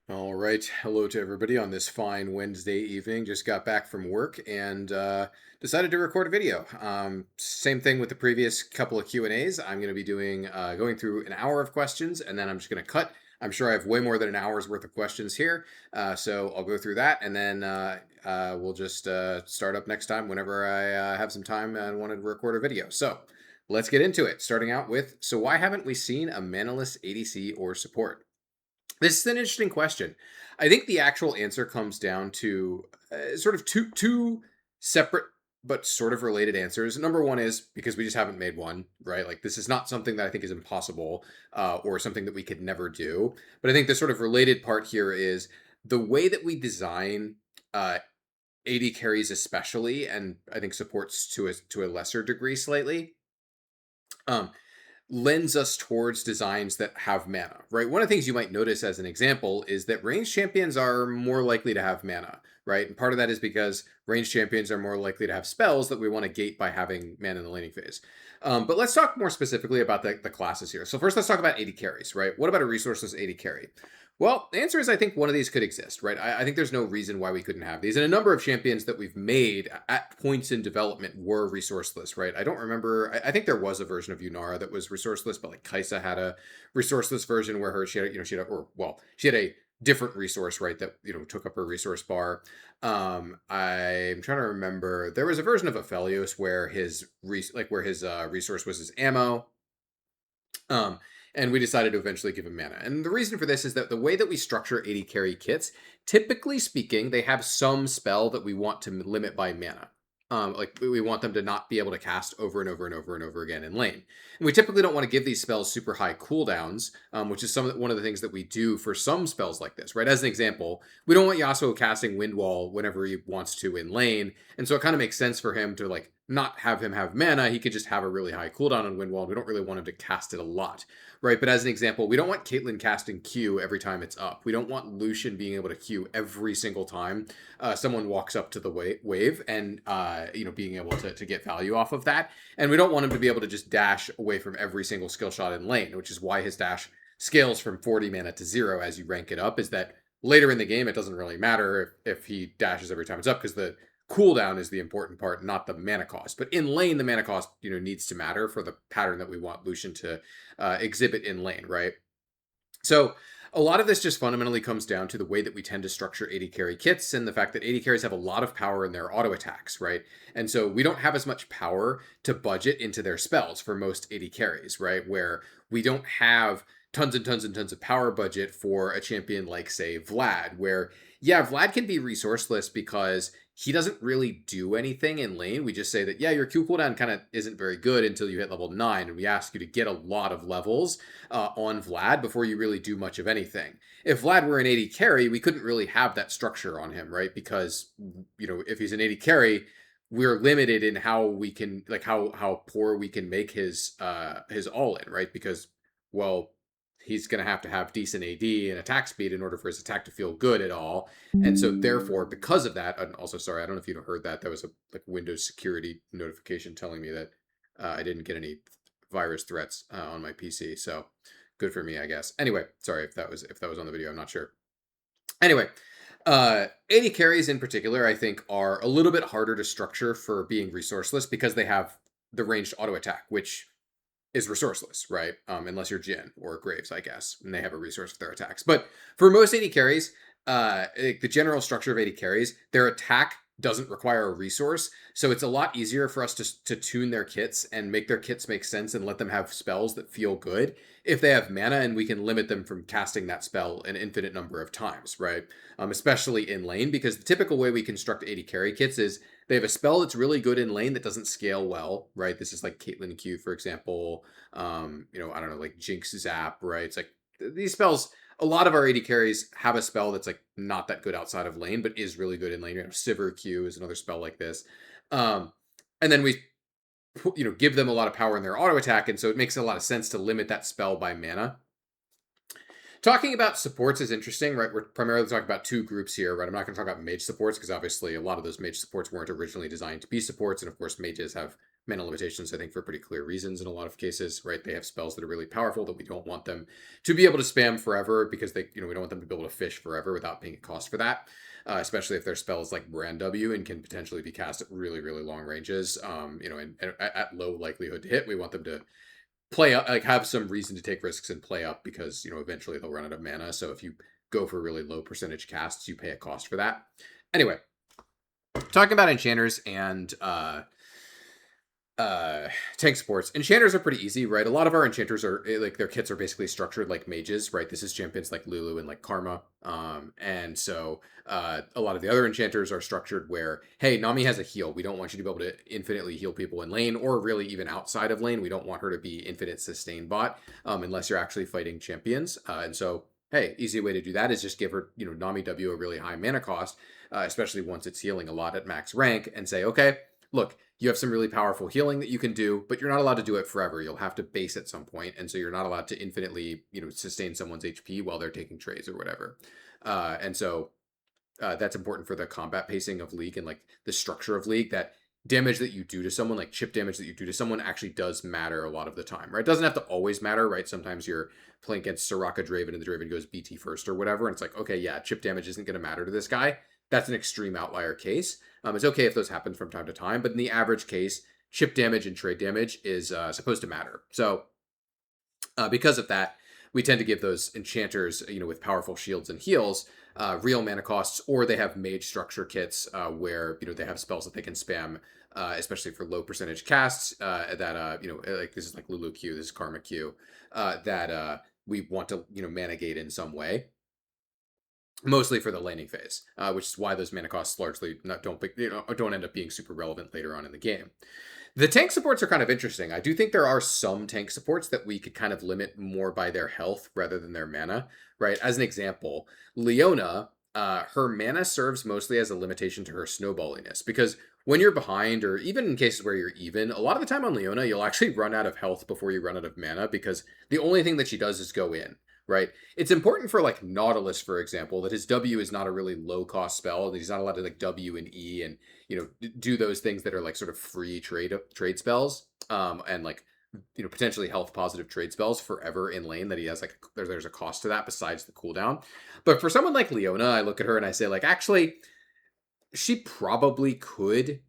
All right. Hello to everybody on this fine Wednesday evening. Just got back from work and decided to record a video. Same thing with the previous couple of Q&As. I'm going to be doing going through an hour of questions, and then I'm just going to cut. I'm sure I have way more than an hour's worth of questions here. So I'll go through that, and then we'll just start up next time whenever I have some time and want to record a video. So let's get into it. Starting out with, so why haven't we seen a Manaless ADC or support? This is an interesting question. I think the actual answer comes down to sort of two separate but sort of related answers. Number one is because we just haven't made one, right? Like this is not something that I think is impossible or something that we could never do. But I think the sort of related part here is the way that we design AD carries, especially, and I think supports to a lesser degree slightly. Um, Lends us towards designs that have mana, right? One of the things you might notice as an example is that ranged champions are more likely to have mana, right? And part of that is because ranged champions are more likely to have spells that we want to gate by having mana in the laning phase. But let's talk more specifically about the classes here. So first, let's talk about AD carries, right? What about a resourceless AD carry? Well, the answer is I think one of these could exist, right? I think there's no reason why we couldn't have these. And a number of champions that we've made at points in development were resourceless, right? I don't remember. I think there was a version of Yunara that was resourceless, but like Kaisa had a resourceless version where she had a different resource, right? That took up her resource bar. I'm trying to remember. There was a version of Aphelios where his resource was his ammo. Um, and we decided to eventually give him mana. And the reason for this is that the way that we structure AD carry kits, typically speaking, they have some spell that we want to limit by mana. Like we want them to not be able to cast over and over and over and over again in lane. And we typically don't want to give these spells super high cooldowns, which is one of the things that we do for some spells like this, right? As an example, we don't want Yasuo casting Windwall whenever he wants to in lane, and so it kind of makes sense for him to like not have him have mana. He could just have a really high cooldown on Windwall. We don't really want him to cast it a lot, right? But as an example, we don't want Caitlyn casting Q every time it's up. We don't want Lucian being able to Q every single time someone walks up to the wave and being able to get value off of that. And we don't want him to be able to just dash away from every single skill shot in lane, which is why his dash scales from 40 mana to 0 as you rank it up. Is that later in the game it doesn't really matter if he dashes every time it's up, because the cooldown is the important part, not the mana cost. But in lane, the mana cost needs to matter for the pattern that we want Lucian to exhibit in lane, right? So a lot of this just fundamentally comes down to the way that we tend to structure AD carry kits and the fact that AD carries have a lot of power in their auto attacks, right? And so we don't have as much power to budget into their spells for most AD carries, right? Where we don't have tons and tons and tons of power budget for a champion like, say, Vlad, where, yeah, Vlad can be resourceless because he doesn't really do anything in lane. We just say that, yeah, your Q cooldown kind of isn't very good until you hit level 9, and we ask you to get a lot of levels on Vlad before you really do much of anything. If Vlad were an AD carry, we couldn't really have that structure on him, right? Because, if he's an AD carry, we're limited in how we can, like, how poor we can make his all-in, right? Because, well, he's going to have decent AD and attack speed in order for his attack to feel good at all. And so therefore, because of that, and also, sorry, I don't know if you heard that. That was a Windows security notification telling me that I didn't get any virus threats on my PC. So good for me, I guess. Anyway, sorry if that was on the video. I'm not sure. Anyway, AD carries in particular, I think, are a little bit harder to structure for being resourceless because they have the ranged auto attack, which is resourceless, right? Unless you're Jin or Graves, I guess, and they have a resource for their attacks. But for most AD carries, the general structure of AD carries, their attack doesn't require a resource, so it's a lot easier for us to tune their kits and make their kits make sense and let them have spells that feel good if they have mana, and we can limit them from casting that spell an infinite number of times, right? Especially in lane, because the typical way we construct AD carry kits is they have a spell that's really good in lane that doesn't scale well, right? This is like Caitlyn Q, for example. I don't know, like Jinx Zap, right? It's like these spells, a lot of our AD carries have a spell that's like not that good outside of lane, but is really good in lane. Sivir Q is another spell like this. And then we give them a lot of power in their auto attack, and so it makes a lot of sense to limit that spell by mana. Talking about supports is interesting, right? We're primarily talking about two groups here, right? I'm not going to talk about mage supports because obviously a lot of those mage supports weren't originally designed to be supports, and of course mages have mana limitations, I think, for pretty clear reasons in a lot of cases, right? They have spells that are really powerful that we don't want them to be able to spam forever because they, we don't want them to be able to fish forever without paying a cost for that. Especially if their spells like Brand W and can potentially be cast at really, really long ranges, and at low likelihood to hit. We want them to play up, like have some reason to take risks and play up because, eventually they'll run out of mana. So if you go for really low percentage casts, you pay a cost for that. Anyway, talking about enchanters and tank supports. Enchanters are pretty easy, right? A lot of our enchanters are like their kits are basically structured like mages, right? This is champions like Lulu and like Karma. And so a lot of the other enchanters are structured where, hey, Nami has a heal. We don't want you to be able to infinitely heal people in lane or really even outside of lane. We don't want her to be infinite sustain bot unless you're actually fighting champions. And so, hey, easy way to do that is just give her, Nami W a really high mana cost, especially once it's healing a lot at max rank, and say, okay, look, you have some really powerful healing that you can do, but you're not allowed to do it forever. You'll have to base at some point, and so you're not allowed to infinitely, sustain someone's HP while they're taking trades or whatever. And so that's important for the combat pacing of League and like the structure of League. That damage that you do to someone, like chip damage that you do to someone, actually does matter a lot of the time, right? It doesn't have to always matter, right? Sometimes you're playing against Soraka Draven and the Draven goes BT first or whatever, and it's like, okay, yeah, chip damage isn't going to matter to this guy. That's an extreme outlier case. It's okay if those happen from time to time, but in the average case, chip damage and trade damage is supposed to matter. So because of that, we tend to give those enchanters, with powerful shields and heals, real mana costs, or they have mage structure kits where, they have spells that they can spam, especially for low percentage casts that, like this is like Lulu Q, this is Karma Q, that we want to, mana gate in some way. Mostly for the laning phase, which is why those mana costs largely don't end up being super relevant later on in the game. The tank supports are kind of interesting. I do think there are some tank supports that we could kind of limit more by their health rather than their mana, right? As an example, Leona, her mana serves mostly as a limitation to her snowballiness, because when you're behind, or even in cases where you're even, a lot of the time on Leona, you'll actually run out of health before you run out of mana, because the only thing that she does is go in. Right. It's important for like Nautilus, for example, that his W is not a really low cost spell. That he's not allowed to like W and E and do those things that are like sort of free trade spells, and like potentially health positive trade spells forever in lane. That he has like there's a cost to that besides the cooldown. But for someone like Leona, I look at her and I say like actually, she probably could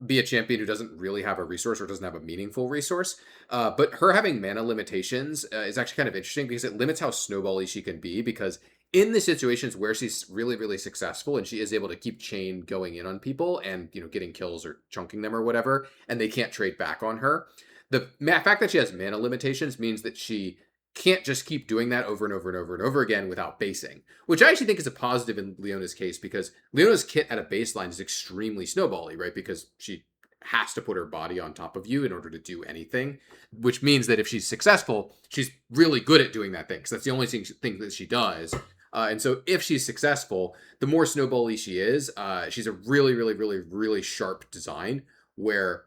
be a champion who doesn't really have a resource or doesn't have a meaningful resource. But her having mana limitations is actually kind of interesting because it limits how snowbally she can be, because in the situations where she's really, really successful and she is able to keep chain going in on people and, getting kills or chunking them or whatever, and they can't trade back on her, the fact that she has mana limitations means that she can't just keep doing that over and over and over and over again without basing, which I actually think is a positive in Leona's case, because Leona's kit at a baseline is extremely snowbally, right? Because she has to put her body on top of you in order to do anything, which means that if she's successful, she's really good at doing that thing, because that's the only thing that she does. And so if she's successful, the more snowbally she is, she's a really, really, really, really sharp design where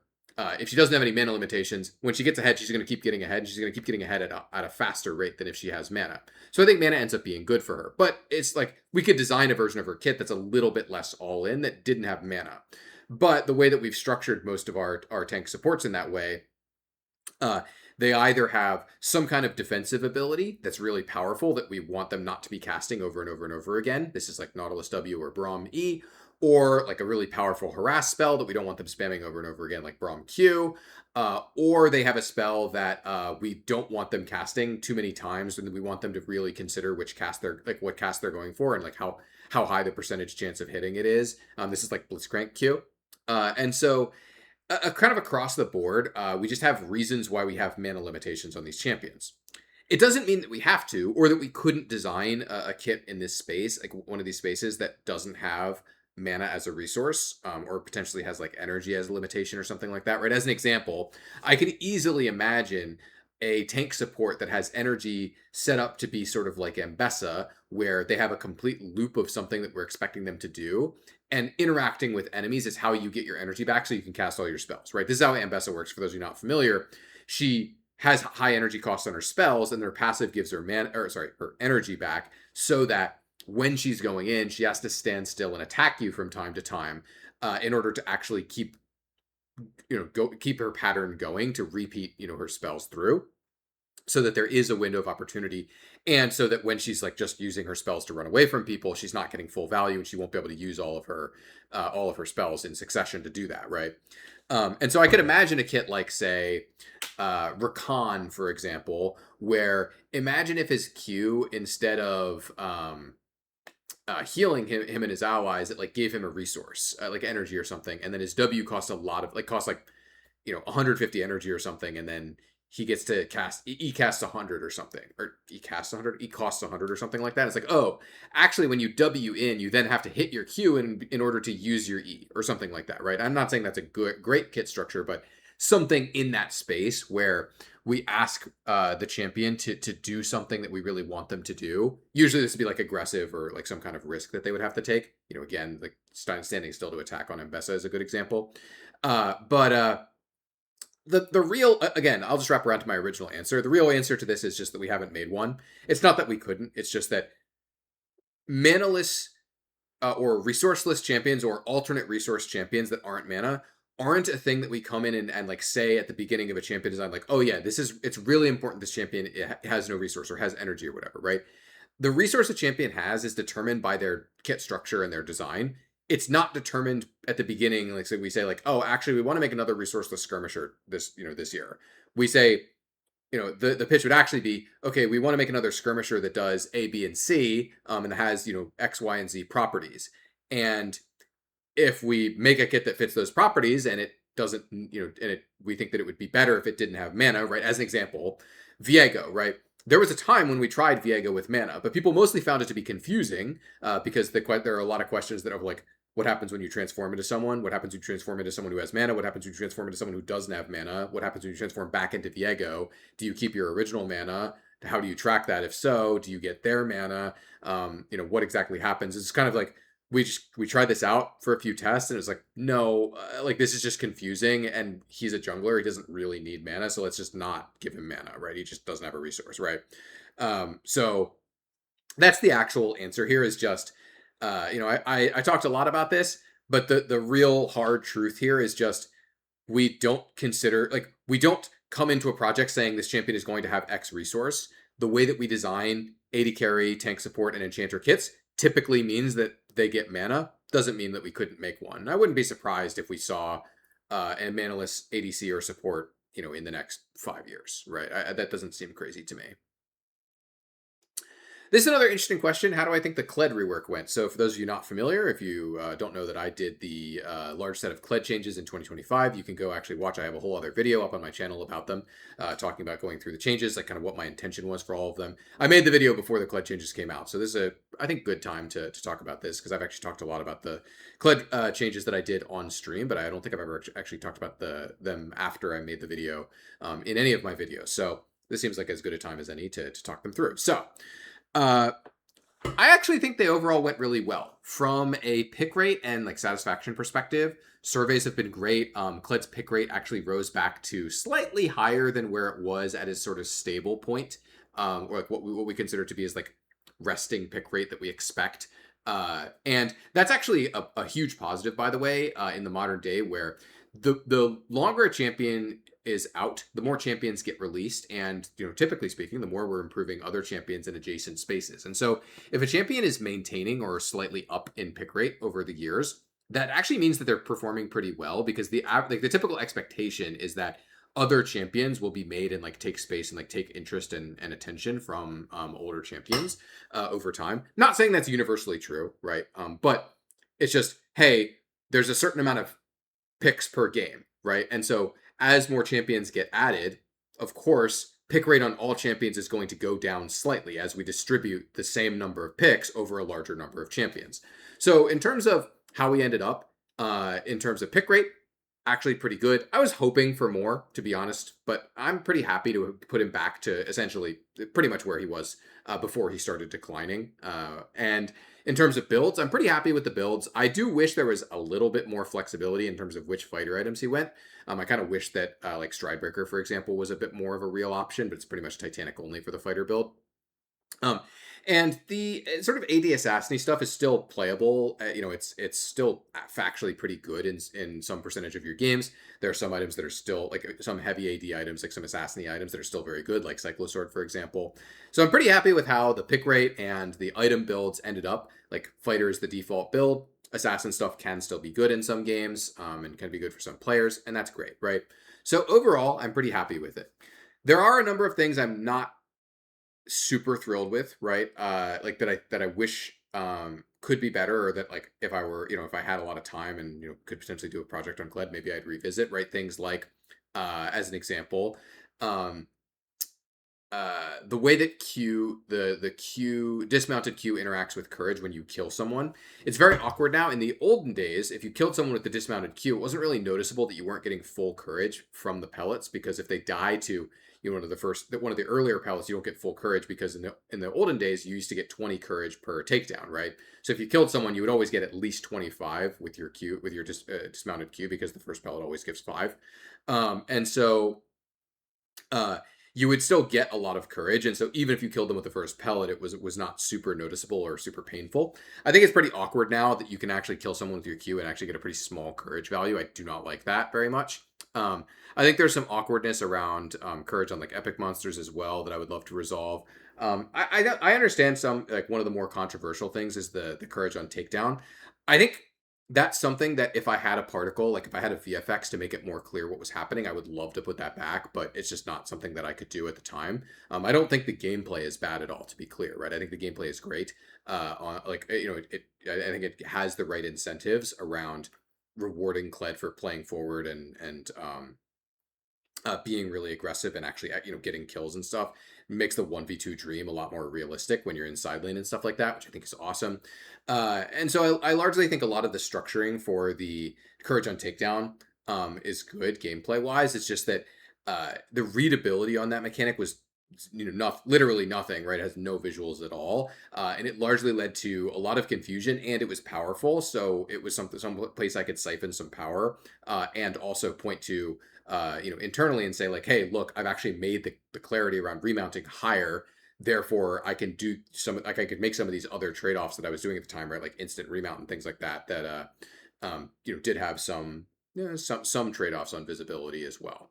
if she doesn't have any mana limitations, when she gets ahead, she's going to keep getting ahead. And she's going to keep getting ahead at a faster rate than if she has mana. So I think mana ends up being good for her. But it's like we could design a version of her kit that's a little bit less all in, that didn't have mana. But the way that we've structured most of our tank supports in that way, they either have some kind of defensive ability that's really powerful that we want them not to be casting over and over and over again. This is like Nautilus W or Braum E, or like a really powerful harass spell that we don't want them spamming over and over again, like Braum Q, or they have a spell that we don't want them casting too many times, and we want them to really consider which cast they're like what cast they're going for, and like how high the percentage chance of hitting it is. This is like Blitzcrank Q, and so kind of across the board, we just have reasons why we have mana limitations on these champions. It doesn't mean that we have to, or that we couldn't design a kit in this space, like one of these spaces that doesn't have mana as a resource, or potentially has like energy as a limitation or something like that, right? As an example, I could easily imagine a tank support that has energy set up to be sort of like Ambessa, where they have a complete loop of something that we're expecting them to do, and interacting with enemies is how you get your energy back so you can cast all your spells, right? This is how Ambessa works, for those of you not familiar. She has high energy costs on her spells, and their passive gives her her energy back, so that when she's going in, she has to stand still and attack you from time to time in order to actually keep keep her pattern going to repeat, her spells through, so that there is a window of opportunity, and so that when she's like just using her spells to run away from people, she's not getting full value, and she won't be able to use all of her spells in succession to do that, right? And so I could imagine a kit like, say, Rakan, for example, where imagine if his Q, instead of healing him and his allies, it like gave him a resource, like energy or something, and then his W cost a lot of, like, cost like 150 energy or something, and then he gets to cast, he casts 100 or something, or he casts 100, he costs 100 or something like that. It's like, oh, actually when you W in, you then have to hit your Q in order to use your E or something like that, right? I'm not saying that's a great kit structure, but something in that space where we ask the champion to do something that we really want them to do. Usually this would be like aggressive or like some kind of risk that they would have to take. Again, like standing still to attack on Mbessa is a good example. But the real, again, I'll just wrap around to my original answer. The real answer to this is just that we haven't made one. It's not that we couldn't. It's just that manaless or resourceless champions or alternate resource champions that aren't mana aren't a thing that we come in and like say at the beginning of a champion design, like, oh yeah, it's really important this champion has no resource or has energy or whatever, right? The resource a champion has is determined by their kit structure and their design. It's not determined at the beginning, like, so we say like, oh, actually we want to make another resourceless skirmisher this year. We say, the pitch would actually be, okay, we want to make another skirmisher that does A, B, and C, and has, X, Y, and Z properties. And if we make a kit that fits those properties and it doesn't, we think that it would be better if it didn't have mana, right? As an example, Viego, right? There was a time when we tried Viego with mana, but people mostly found it to be confusing because there are a lot of questions that are like, what happens when you transform into someone? What happens when you transform into someone who has mana? What happens when you transform into someone who doesn't have mana? What happens when you transform back into Viego? Do you keep your original mana? How do you track that? If so, do you get their mana? What exactly happens? It's kind of like, we tried this out for a few tests and it was like, no, like, this is just confusing, and he's a jungler, he doesn't really need mana, so let's just not give him mana, right? He just doesn't have a resource, right? So that's the actual answer here, is just I talked a lot about this, but the real hard truth here is just, we don't come into a project saying this champion is going to have X resource. The way that we design AD carry, tank support, and enchanter kits typically means that they get mana. Doesn't mean that we couldn't make one. I wouldn't be surprised if we saw a Manaless ADC or support, in the next 5 years, right? That doesn't seem crazy to me. This is another interesting question. How do I think the Kled rework went? So for those of you not familiar, if you don't know that I did the large set of Kled changes in 2025, you can go actually watch. I have a whole other video up on my channel about them, talking about going through the changes, like kind of what my intention was for all of them. I made the video before the Kled changes came out. So this is I think, good time to talk about this, because I've actually talked a lot about the Kled changes that I did on stream, but I don't think I've ever actually talked about them after I made the video in any of my videos. So this seems like as good a time as any to talk them through. So I actually think they overall went really well from a pick rate and like satisfaction perspective. Surveys have been great. Kled's pick rate actually rose back to slightly higher than where it was at his sort of stable point, or like what we consider to be as like resting pick rate that we expect. And that's actually a huge positive, by the way, in the modern day, where the longer a champion is out, the more champions get released, and typically speaking, the more we're improving other champions in adjacent spaces. And so if a champion is maintaining or slightly up in pick rate over the years, that actually means that they're performing pretty well, because the typical expectation is that other champions will be made and like take space and like take interest and attention from older champions over time. Not saying that's universally true, right? But it's just, hey, there's a certain amount of picks per game, right? And so as more champions get added, of course, pick rate on all champions is going to go down slightly as we distribute the same number of picks over a larger number of champions. So in terms of how we ended up, in terms of pick rate, actually pretty good. I was hoping for more, to be honest, but I'm pretty happy to put him back to essentially pretty much where he was before he started declining. And in terms of builds, I'm pretty happy with the builds. I do wish there was a little bit more flexibility in terms of which fighter items he went. I kind of wish that like Stridebreaker, for example, was a bit more of a real option, but it's pretty much Titanic only for the fighter build. And the sort of AD assassin stuff is still playable. It's still factually pretty good in some percentage of your games. There are some items that are still like some heavy AD items, like some assassin items that are still very good, like Cyclosword, for example. So I'm pretty happy with how the pick rate and the item builds ended up. Like fighter is the default build. Assassin stuff can still be good in some games, and can be good for some players, and that's great, right? So overall, I'm pretty happy with it. There are a number of things I'm not super thrilled with, right? Like that I wish could be better, or that like if I were, if I had a lot of time and could potentially do a project on Kled, maybe I'd revisit, right? Things like, as an example, um, the way that the Q dismounted Q interacts with courage when you kill someone, it's very awkward now. In the olden days, if you killed someone with the dismounted Q, it wasn't really noticeable that you weren't getting full courage from the pellets, because if they die to one of the earlier pellets, you don't get full courage, because in the olden days you used to get 20 courage per takedown, right? So if you killed someone, you would always get at least 25 with your dismounted Q, because the first pellet always gives 5. And so uh, you would still get a lot of courage. And so even if you killed them with the first pellet, it was not super noticeable or super painful. I think it's pretty awkward now that you can actually kill someone with your Q and actually get a pretty small courage value. I do not like that very much. I think there's some awkwardness around courage on like epic monsters as well that I would love to resolve. I understand some, like one of the more controversial things is the courage on takedown. I think that's something that if I had a particle, like if I had a VFX to make it more clear what was happening, I would love to put that back, but it's just not something that I could do at the time. I don't think the gameplay is bad at all, to be clear, right? I think the gameplay is great. On like I think it has the right incentives around rewarding Kled for playing forward and being really aggressive and actually getting kills and stuff. Makes the 1v2 dream a lot more realistic when you're in side lane and stuff like that, which I think is awesome. And so I largely think a lot of the structuring for the courage on takedown is good gameplay wise. It's just that the readability on that mechanic was literally nothing, right? It has no visuals at all, and it largely led to a lot of confusion, and it was powerful, so it was some place I could siphon some power, and also point to internally and say like, hey, look, I've actually made the clarity around remounting higher, therefore I can do some, like I could make some of these other trade-offs that I was doing at the time, right? Like instant remount and things like that did have some trade-offs on visibility as well.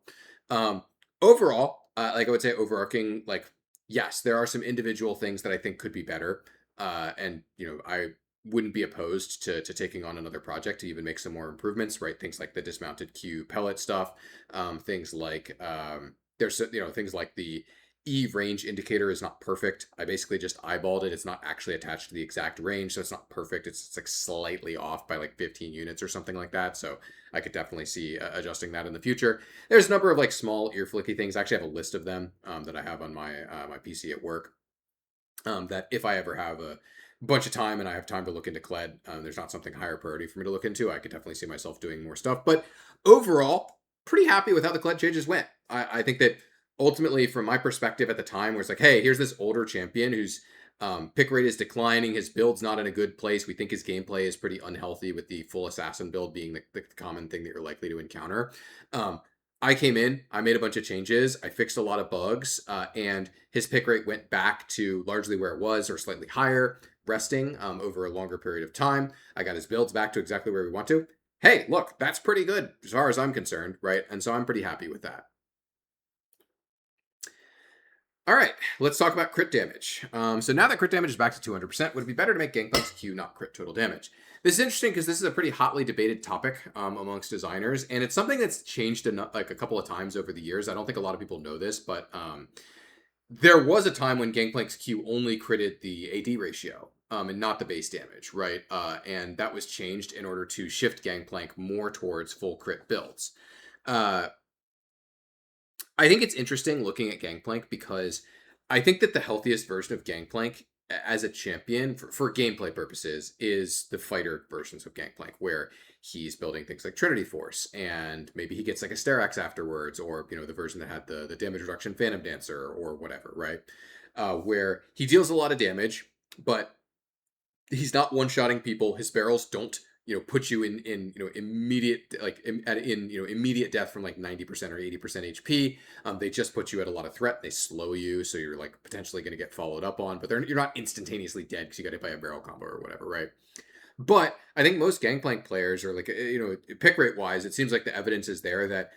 um Overall, like I would say overarching, like, yes, there are some individual things that I think could be better, and I wouldn't be opposed to taking on another project to even make some more improvements, right? Things like the dismounted Q pellet stuff, things like there's things like the E range indicator is not perfect. I basically just eyeballed it. It's not actually attached to the exact range, so it's not perfect. It's like slightly off by like 15 units or something like that. So I could definitely see adjusting that in the future. There's a number of like small ear flicky things. I actually have a list of them that I have on my PC at work. That if I ever have a bunch of time and I have time to look into Kled, there's not something higher priority for me to look into. I could definitely see myself doing more stuff. But overall, pretty happy with how the Kled changes went. I think that ultimately, from my perspective at the time, where it's like, hey, here's this older champion whose pick rate is declining, his build's not in a good place. We think his gameplay is pretty unhealthy, with the full assassin build being the common thing that you're likely to encounter. Um, I came in, I made a bunch of changes, I fixed a lot of bugs, and his pick rate went back to largely where it was or slightly higher, resting over a longer period of time. I got his builds back to exactly where we want to. Hey, look, that's pretty good as far as I'm concerned, right? And so I'm pretty happy with that. All right, let's talk about crit damage. So now that crit damage is back to 200%, would it be better to make Gangplank's Q not crit total damage? This is interesting because this is a pretty hotly debated topic amongst designers, and it's something that's changed like a couple of times over the years. I don't think a lot of people know this, but there was a time when Gangplank's Q only critted the AD ratio and not the base damage, right? And that was changed in order to shift Gangplank more towards full crit builds. Uh, I think it's interesting looking at Gangplank because I think that the healthiest version of Gangplank as a champion for gameplay purposes is the fighter versions of Gangplank, where he's building things like Trinity Force, and maybe he gets like a Sterax afterwards, or the version that had the damage reduction Phantom Dancer or whatever, right? Where he deals a lot of damage, but he's not one-shotting people. His barrels don't put you in immediate immediate death from like 90% or 80% HP. They just put you at a lot of threat. They slow you, so you're like potentially going to get followed up on, but you're not instantaneously dead because you got hit by a barrel combo or whatever, right? But I think most Gangplank players are like, pick rate wise, it seems like the evidence is there that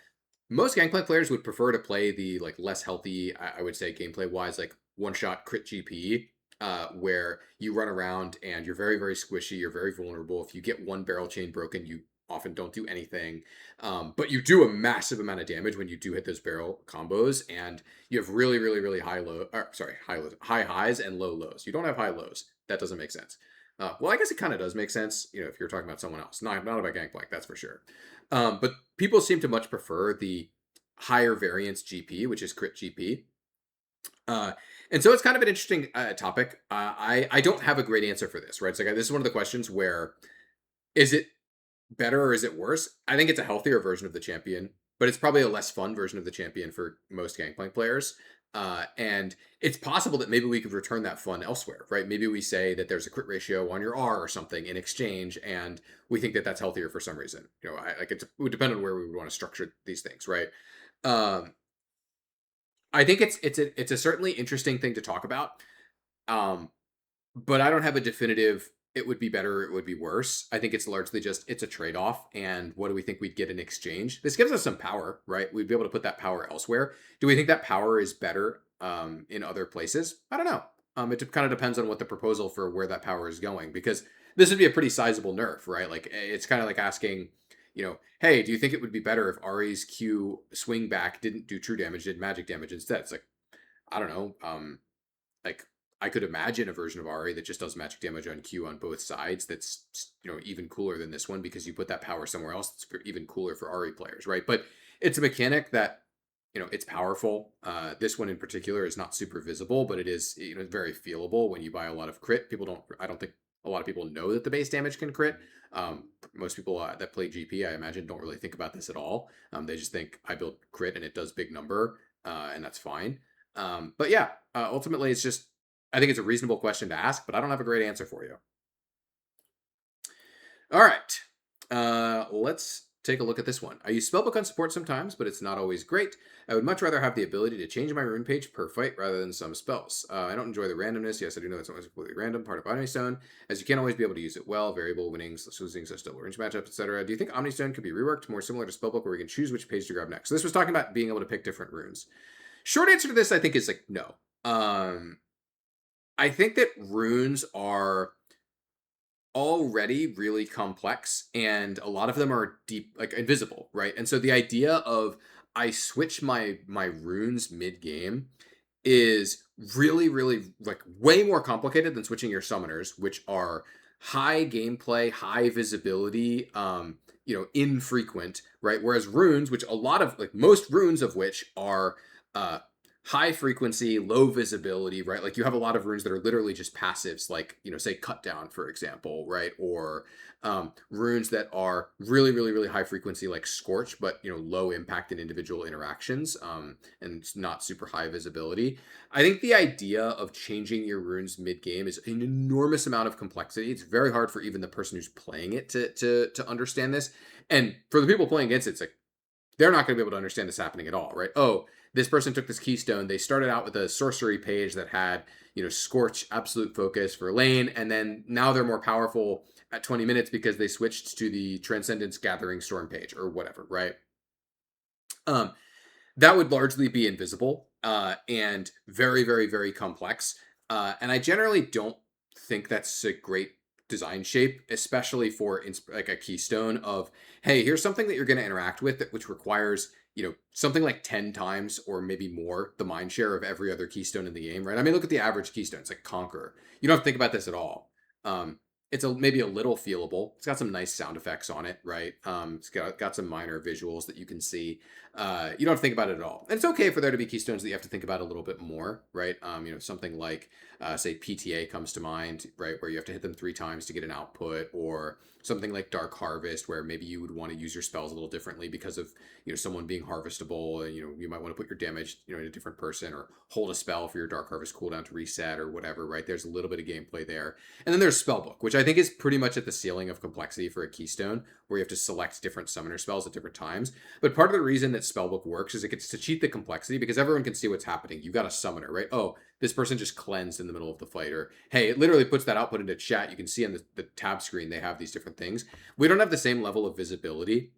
most Gangplank players would prefer to play the like less healthy, I would say gameplay wise, like one shot crit GP, where you run around and you're very, very squishy, you're very vulnerable. If you get one barrel chain broken, you often don't do anything. But you do a massive amount of damage when you do hit those barrel combos, and you have really, really, really high highs and low lows. You don't have high lows. That doesn't make sense. Well, I guess it kind of does make sense, if you're talking about someone else. Not about Gangplank, that's for sure. But people seem to much prefer the higher variance GP, which is crit GP. And so it's kind of an interesting topic. I don't have a great answer for this, right? It's like this is one of the questions where is it better or is it worse? I think it's a healthier version of the champion, but it's probably a less fun version of the champion for most Gangplank players. And it's possible that maybe we could return that fun elsewhere, right? Maybe we say that there's a crit ratio on your R or something in exchange, and we think that that's healthier for some reason. It would depend on where we would want to structure these things, right? I think it's a certainly interesting thing to talk about. But I don't have a definitive it would be better or it would be worse. I think it's largely just it's a trade-off, and what do we think we'd get in exchange? This gives us some power, right? We'd be able to put that power elsewhere. Do we think that power is better in other places? I don't know. It kind of depends on what the proposal for where that power is going, because this would be a pretty sizable nerf, right? Like it's kind of like asking, hey, do you think it would be better if Ari's Q swing back didn't do true damage, did magic damage instead? It's like, I don't know. Like I could imagine a version of Ari that just does magic damage on Q on both sides. That's even cooler than this one, because you put that power somewhere else. It's even cooler for Ari players, right? But it's a mechanic that it's powerful. This one in particular is not super visible, but it is very feelable when you buy a lot of crit. I don't think a lot of people know that the base damage can crit. Most people that play GP, I imagine, don't really think about this at all. They just think I build crit and it does big number, and that's fine. But yeah, ultimately it's just, I think it's a reasonable question to ask, but I don't have a great answer for you. All right. Let's take a look at this one. I use Spellbook on support sometimes, but it's not always great. I would much rather have the ability to change my rune page per fight rather than some spells. I don't enjoy the randomness. Yes, I do know it's always completely random, part of Omnistone, as you can't always be able to use it well, variable winnings, losing, so still range matchups, etc. Do you think Omnistone could be reworked more similar to Spellbook, where we can choose which page to grab next? So this was talking about being able to pick different runes. Short answer to this, I think, is like no. I think that runes are already really complex, and a lot of them are deep, like invisible, right? And so the idea of I switch my runes mid game is really, really like way more complicated than switching your summoners, which are high gameplay, high visibility, infrequent, right? Whereas runes, which a lot of like most runes of which are high frequency, low visibility, right? Like you have a lot of runes that are literally just passives, like, say Cut Down, for example, right? Or runes that are really, really, really high frequency, like Scorch, but, low impact in individual interactions, and not super high visibility. I think the idea of changing your runes mid-game is an enormous amount of complexity. It's very hard for even the person who's playing it to understand this. And for the people playing against it, it's like, they're not going to be able to understand this happening at all, right? Oh, this person took this keystone. They started out with a sorcery page that had, Scorch, absolute focus for lane, and then now they're more powerful at 20 minutes because they switched to the Transcendence Gathering Storm page or whatever, right? That would largely be invisible and very, very, very complex. And I generally don't think that's a great design shape, especially for like a keystone of, hey, here's something that you're going to interact with which requires something like 10 times or maybe more the mind share of every other keystone in the game, right? I mean, look at the average keystone. It's like Conqueror. You don't have to think about this at all. It's maybe a little feelable. It's got some nice sound effects on it, right? It's got some minor visuals that you can see. You don't have to think about it at all. And it's okay for there to be keystones that you have to think about a little bit more, right? Something like, say, PTA comes to mind, right? Where you have to hit them 3 times to get an output, or something like Dark Harvest, where maybe you would want to use your spells a little differently because of, someone being harvestable, and, you might want to put your damage, in a different person, or hold a spell for your Dark Harvest cooldown to reset or whatever, right? There's a little bit of gameplay there. And then there's Spellbook, which I think is pretty much at the ceiling of complexity for a keystone, where you have to select different summoner spells at different times. But part of the reason that Spellbook works is it gets to cheat the complexity because everyone can see what's happening. You got a summoner, right? Oh, this person just cleansed in the middle of the fight. Or, hey, it literally puts that output into chat. You can see on the tab screen, they have these different things. We don't have the same level of visibility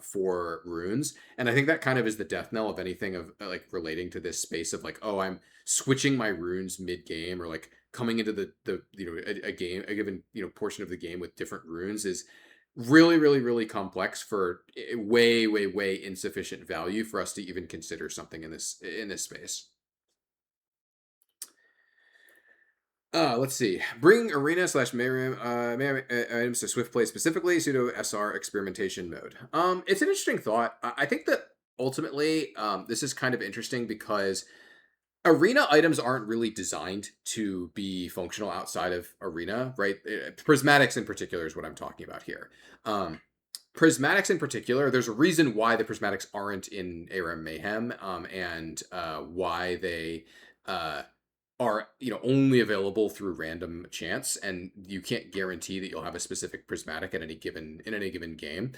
for runes. And I think that kind of is the death knell of anything of like relating to this space of like, oh, I'm switching my runes mid-game, or like coming into a game, a given, portion of the game with different runes is really, really, really complex for way, way, way insufficient value for us to even consider something in this space. Let's see. Bring arena slash Mayhem items to Swift Play, specifically pseudo SR experimentation mode. It's an interesting thought. I think that ultimately, this is kind of interesting because arena items aren't really designed to be functional outside of arena, right? Prismatics in particular is what I'm talking about here. Prismatics in particular, there's a reason why the prismatics aren't in ARAM Mayhem, and why they are only available through random chance, and you can't guarantee that you'll have a specific prismatic at any given game.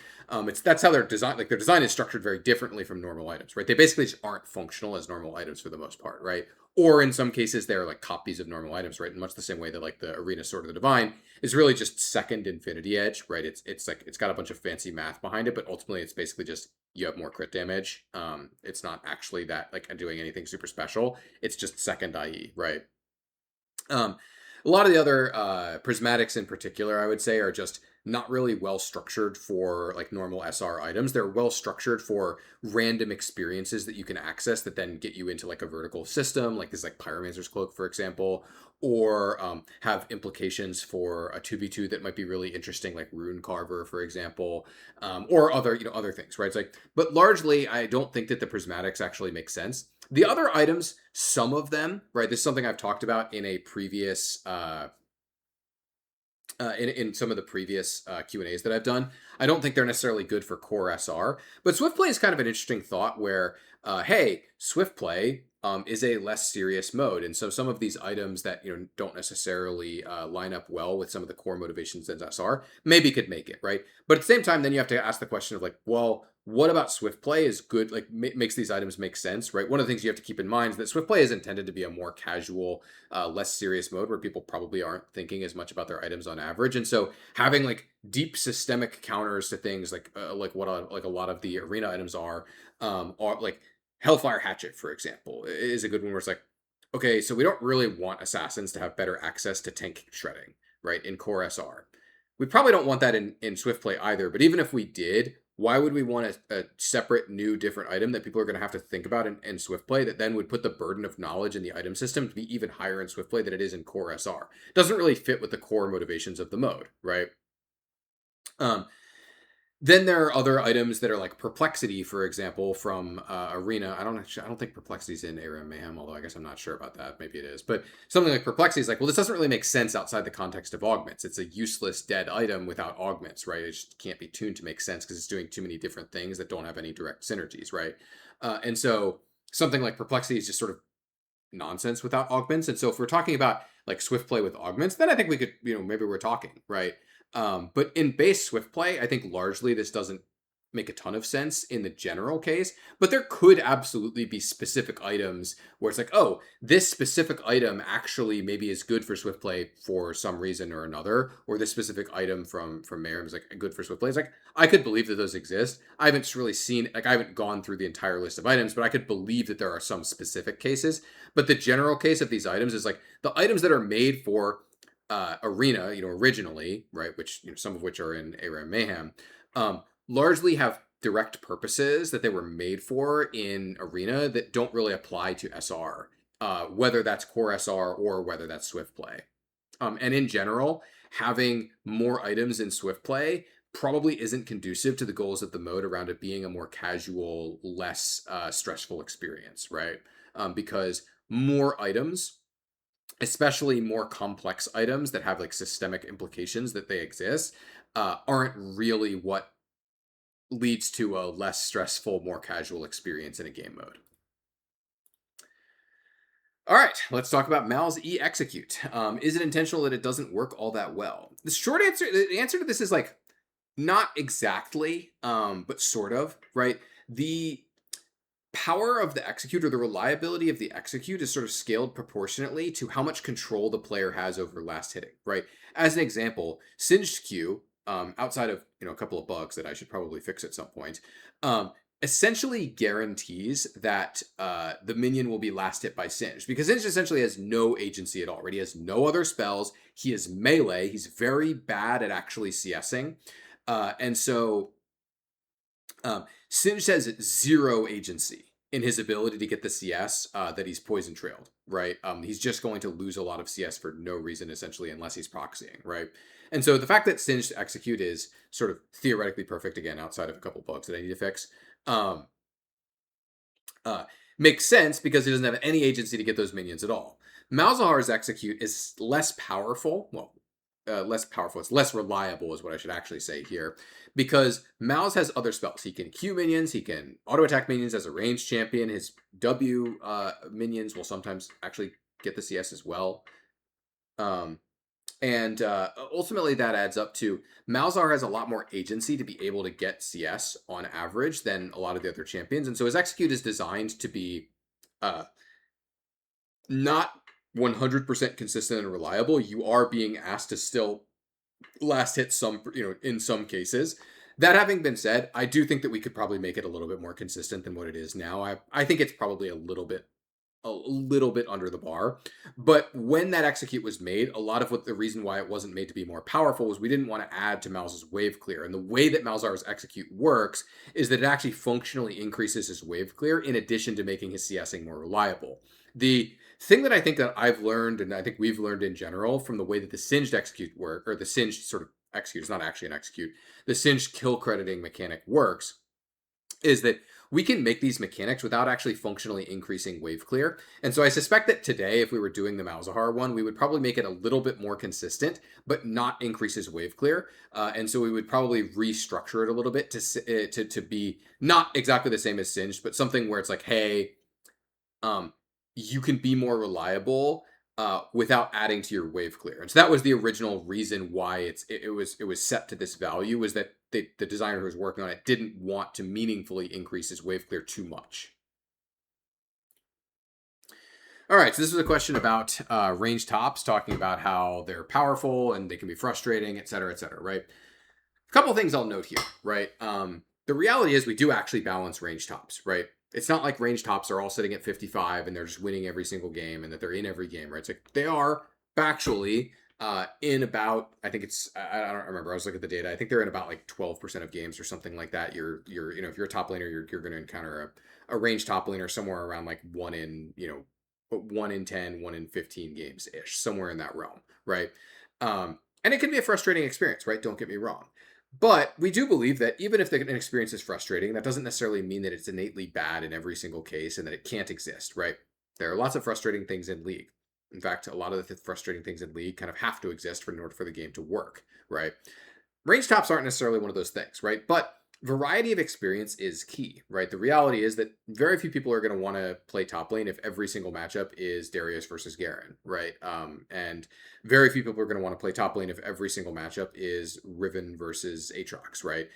That's how they're designed. Like, their design is structured very differently from normal items, right? They basically just aren't functional as normal items for the most part, right? Or in some cases, they're like copies of normal items, right? In much the same way that like the Arena Sword of the Divine is really just second Infinity Edge, right? It's like it's got a bunch of fancy math behind it, but ultimately it's basically just you have more crit damage. It's not actually that like doing anything super special. It's just second IE, right? A lot of the other prismatics in particular, I would say, are just not really well structured for like normal SR items. They're well structured for random experiences that you can access that then get you into like a vertical system, like this like Pyromancer's Cloak, for example, or have implications for a 2v2 that might be really interesting, like Rune Carver, for example, or other things, right? It's like, but largely, I don't think that the prismatics actually make sense. The other items, some of them, right? This is something I've talked about in a previous in some of the previous Q&As that I've done. I don't think they're necessarily good for core SR, but Swift Play is kind of an interesting thought where, hey, Swift Play is a less serious mode. And so some of these items that don't necessarily line up well with some of the core motivations in SR maybe could make it, right? But at the same time, then you have to ask the question of like, well, what about Swift Play is good, like makes these items make sense, right? One of the things you have to keep in mind is that Swift Play is intended to be a more casual, less serious mode where people probably aren't thinking as much about their items on average. And so having like deep systemic counters to things like what a lot of the arena items are like Hellfire Hatchet, for example, is a good one where it's like, okay, so we don't really want assassins to have better access to tank shredding, right, in core SR. We probably don't want that in Swift Play either, but even if we did, why would we want a separate, new, different item that people are going to have to think about in Swift Play that then would put the burden of knowledge in the item system to be even higher in Swift Play than it is in core SR? It doesn't really fit with the core motivations of the mode, right? Then there are other items that are like Perplexity, for example, from Arena. I don't think Perplexity's in ARAM Mayhem, although I guess I'm not sure about that. Maybe it is. But something like Perplexity is like, well, this doesn't really make sense outside the context of augments. It's a useless dead item without augments, right? It just can't be tuned to make sense because it's doing too many different things that don't have any direct synergies, right? And so something like Perplexity is just sort of nonsense without augments. And so if we're talking about like Swift Play with augments, then I think we could, maybe we're talking, right? But in base Swift Play, I think largely this doesn't make a ton of sense in the general case, but there could absolutely be specific items where it's like, oh, this specific item actually maybe is good for Swift Play for some reason or another, or this specific item from Mayhem is like good for Swift Play. It's like, I could believe that those exist. I haven't really seen, like I haven't gone through the entire list of items, but I could believe that there are some specific cases. But the general case of these items is like the items that are made for Arena, originally, right, which some of which are in ARAM Mayhem, largely have direct purposes that they were made for in Arena that don't really apply to SR, whether that's core SR or whether that's Swift Play. And in general, having more items in Swift Play probably isn't conducive to the goals of the mode around it being a more casual, less stressful experience, right? Because more items, especially more complex items that have like systemic implications that they exist, aren't really what leads to a less stressful, more casual experience in a game mode. All right, let's talk about Mal's E execute. Is it intentional that it doesn't work all that well? The answer to this is like not exactly, but sort of, right? The power of the execute or the reliability of the execute is sort of scaled proportionately to how much control the player has over last hitting, right? As an example, Singed Q, outside of a couple of bugs that I should probably fix at some point, um, essentially guarantees that the minion will be last hit by Singed, because Singed essentially has no agency at all, right? He has no other spells. He is melee. He's very bad at actually CSing. And so Singed has zero agency in his ability to get the CS that he's poison trailed, right? He's just going to lose a lot of CS for no reason, essentially, unless he's proxying, right? And so the fact that Singed execute is sort of theoretically perfect, again, outside of a couple bugs that I need to fix, um, uh, makes sense because he doesn't have any agency to get those minions at all. Malzahar's execute is less powerful. Well, less powerful. It's less reliable, is what I should actually say here, because Malz has other spells. He can Q minions. He can auto attack minions as a ranged champion. His W minions will sometimes actually get the CS as well. And ultimately, that adds up to Malzahar has a lot more agency to be able to get CS on average than a lot of the other champions. And so his execute is designed to be uh, not 100% consistent and reliable. You are being asked to still last hit some, in some cases. That having been said, I do think that we could probably make it a little bit more consistent than what it is now. I think it's probably a little bit under the bar. But when that execute was made, a lot of what the reason why it wasn't made to be more powerful was we didn't want to add to Malz's wave clear. And the way that Malzahar's execute works is that it actually functionally increases his wave clear in addition to making his CSing more reliable. The thing that I think that I've learned, and I think we've learned in general from the way that the Singed execute work, or the Singed sort of execute, it's not actually an execute, the Singed kill crediting mechanic works, is that we can make these mechanics without actually functionally increasing wave clear. And so I suspect that today, if we were doing the Malzahar one, we would probably make it a little bit more consistent, but not increase his wave clear. And so we would probably restructure it a little bit to be not exactly the same as Singed, but something where it's like, hey, you can be more reliable without adding to your wave clear. And so that was the original reason why it was set to this value, was that the designer who was working on it didn't want to meaningfully increase his wave clear too much. All right, so this was a question about range tops, talking about how they're powerful and they can be frustrating, et cetera, right? A couple things I'll note here, right? The reality is we do actually balance range tops, right? It's not like range tops are all sitting at 55 and they're just winning every single game and that they're in every game, right? It's like they are factually in about, I think it's, I don't remember, I was looking at the data, I think they're in about like 12% of games or something like that. You're if you're a top laner, you're going to encounter a range top laner somewhere around like 1 in 10, 1 in 15 games ish, somewhere in that realm, right? And it can be a frustrating experience, right? Don't get me wrong. But we do believe that even if an experience is frustrating, that doesn't necessarily mean that it's innately bad in every single case and that it can't exist, right? There are lots of frustrating things in League. In fact, a lot of the frustrating things in League kind of have to exist in order for the game to work, right? Range tops aren't necessarily one of those things, right? But variety of experience is key, right? The reality is that very few people are going to want to play top lane if every single matchup is Darius versus Garen, right? And very few people are going to want to play top lane if every single matchup is Riven versus Aatrox, right?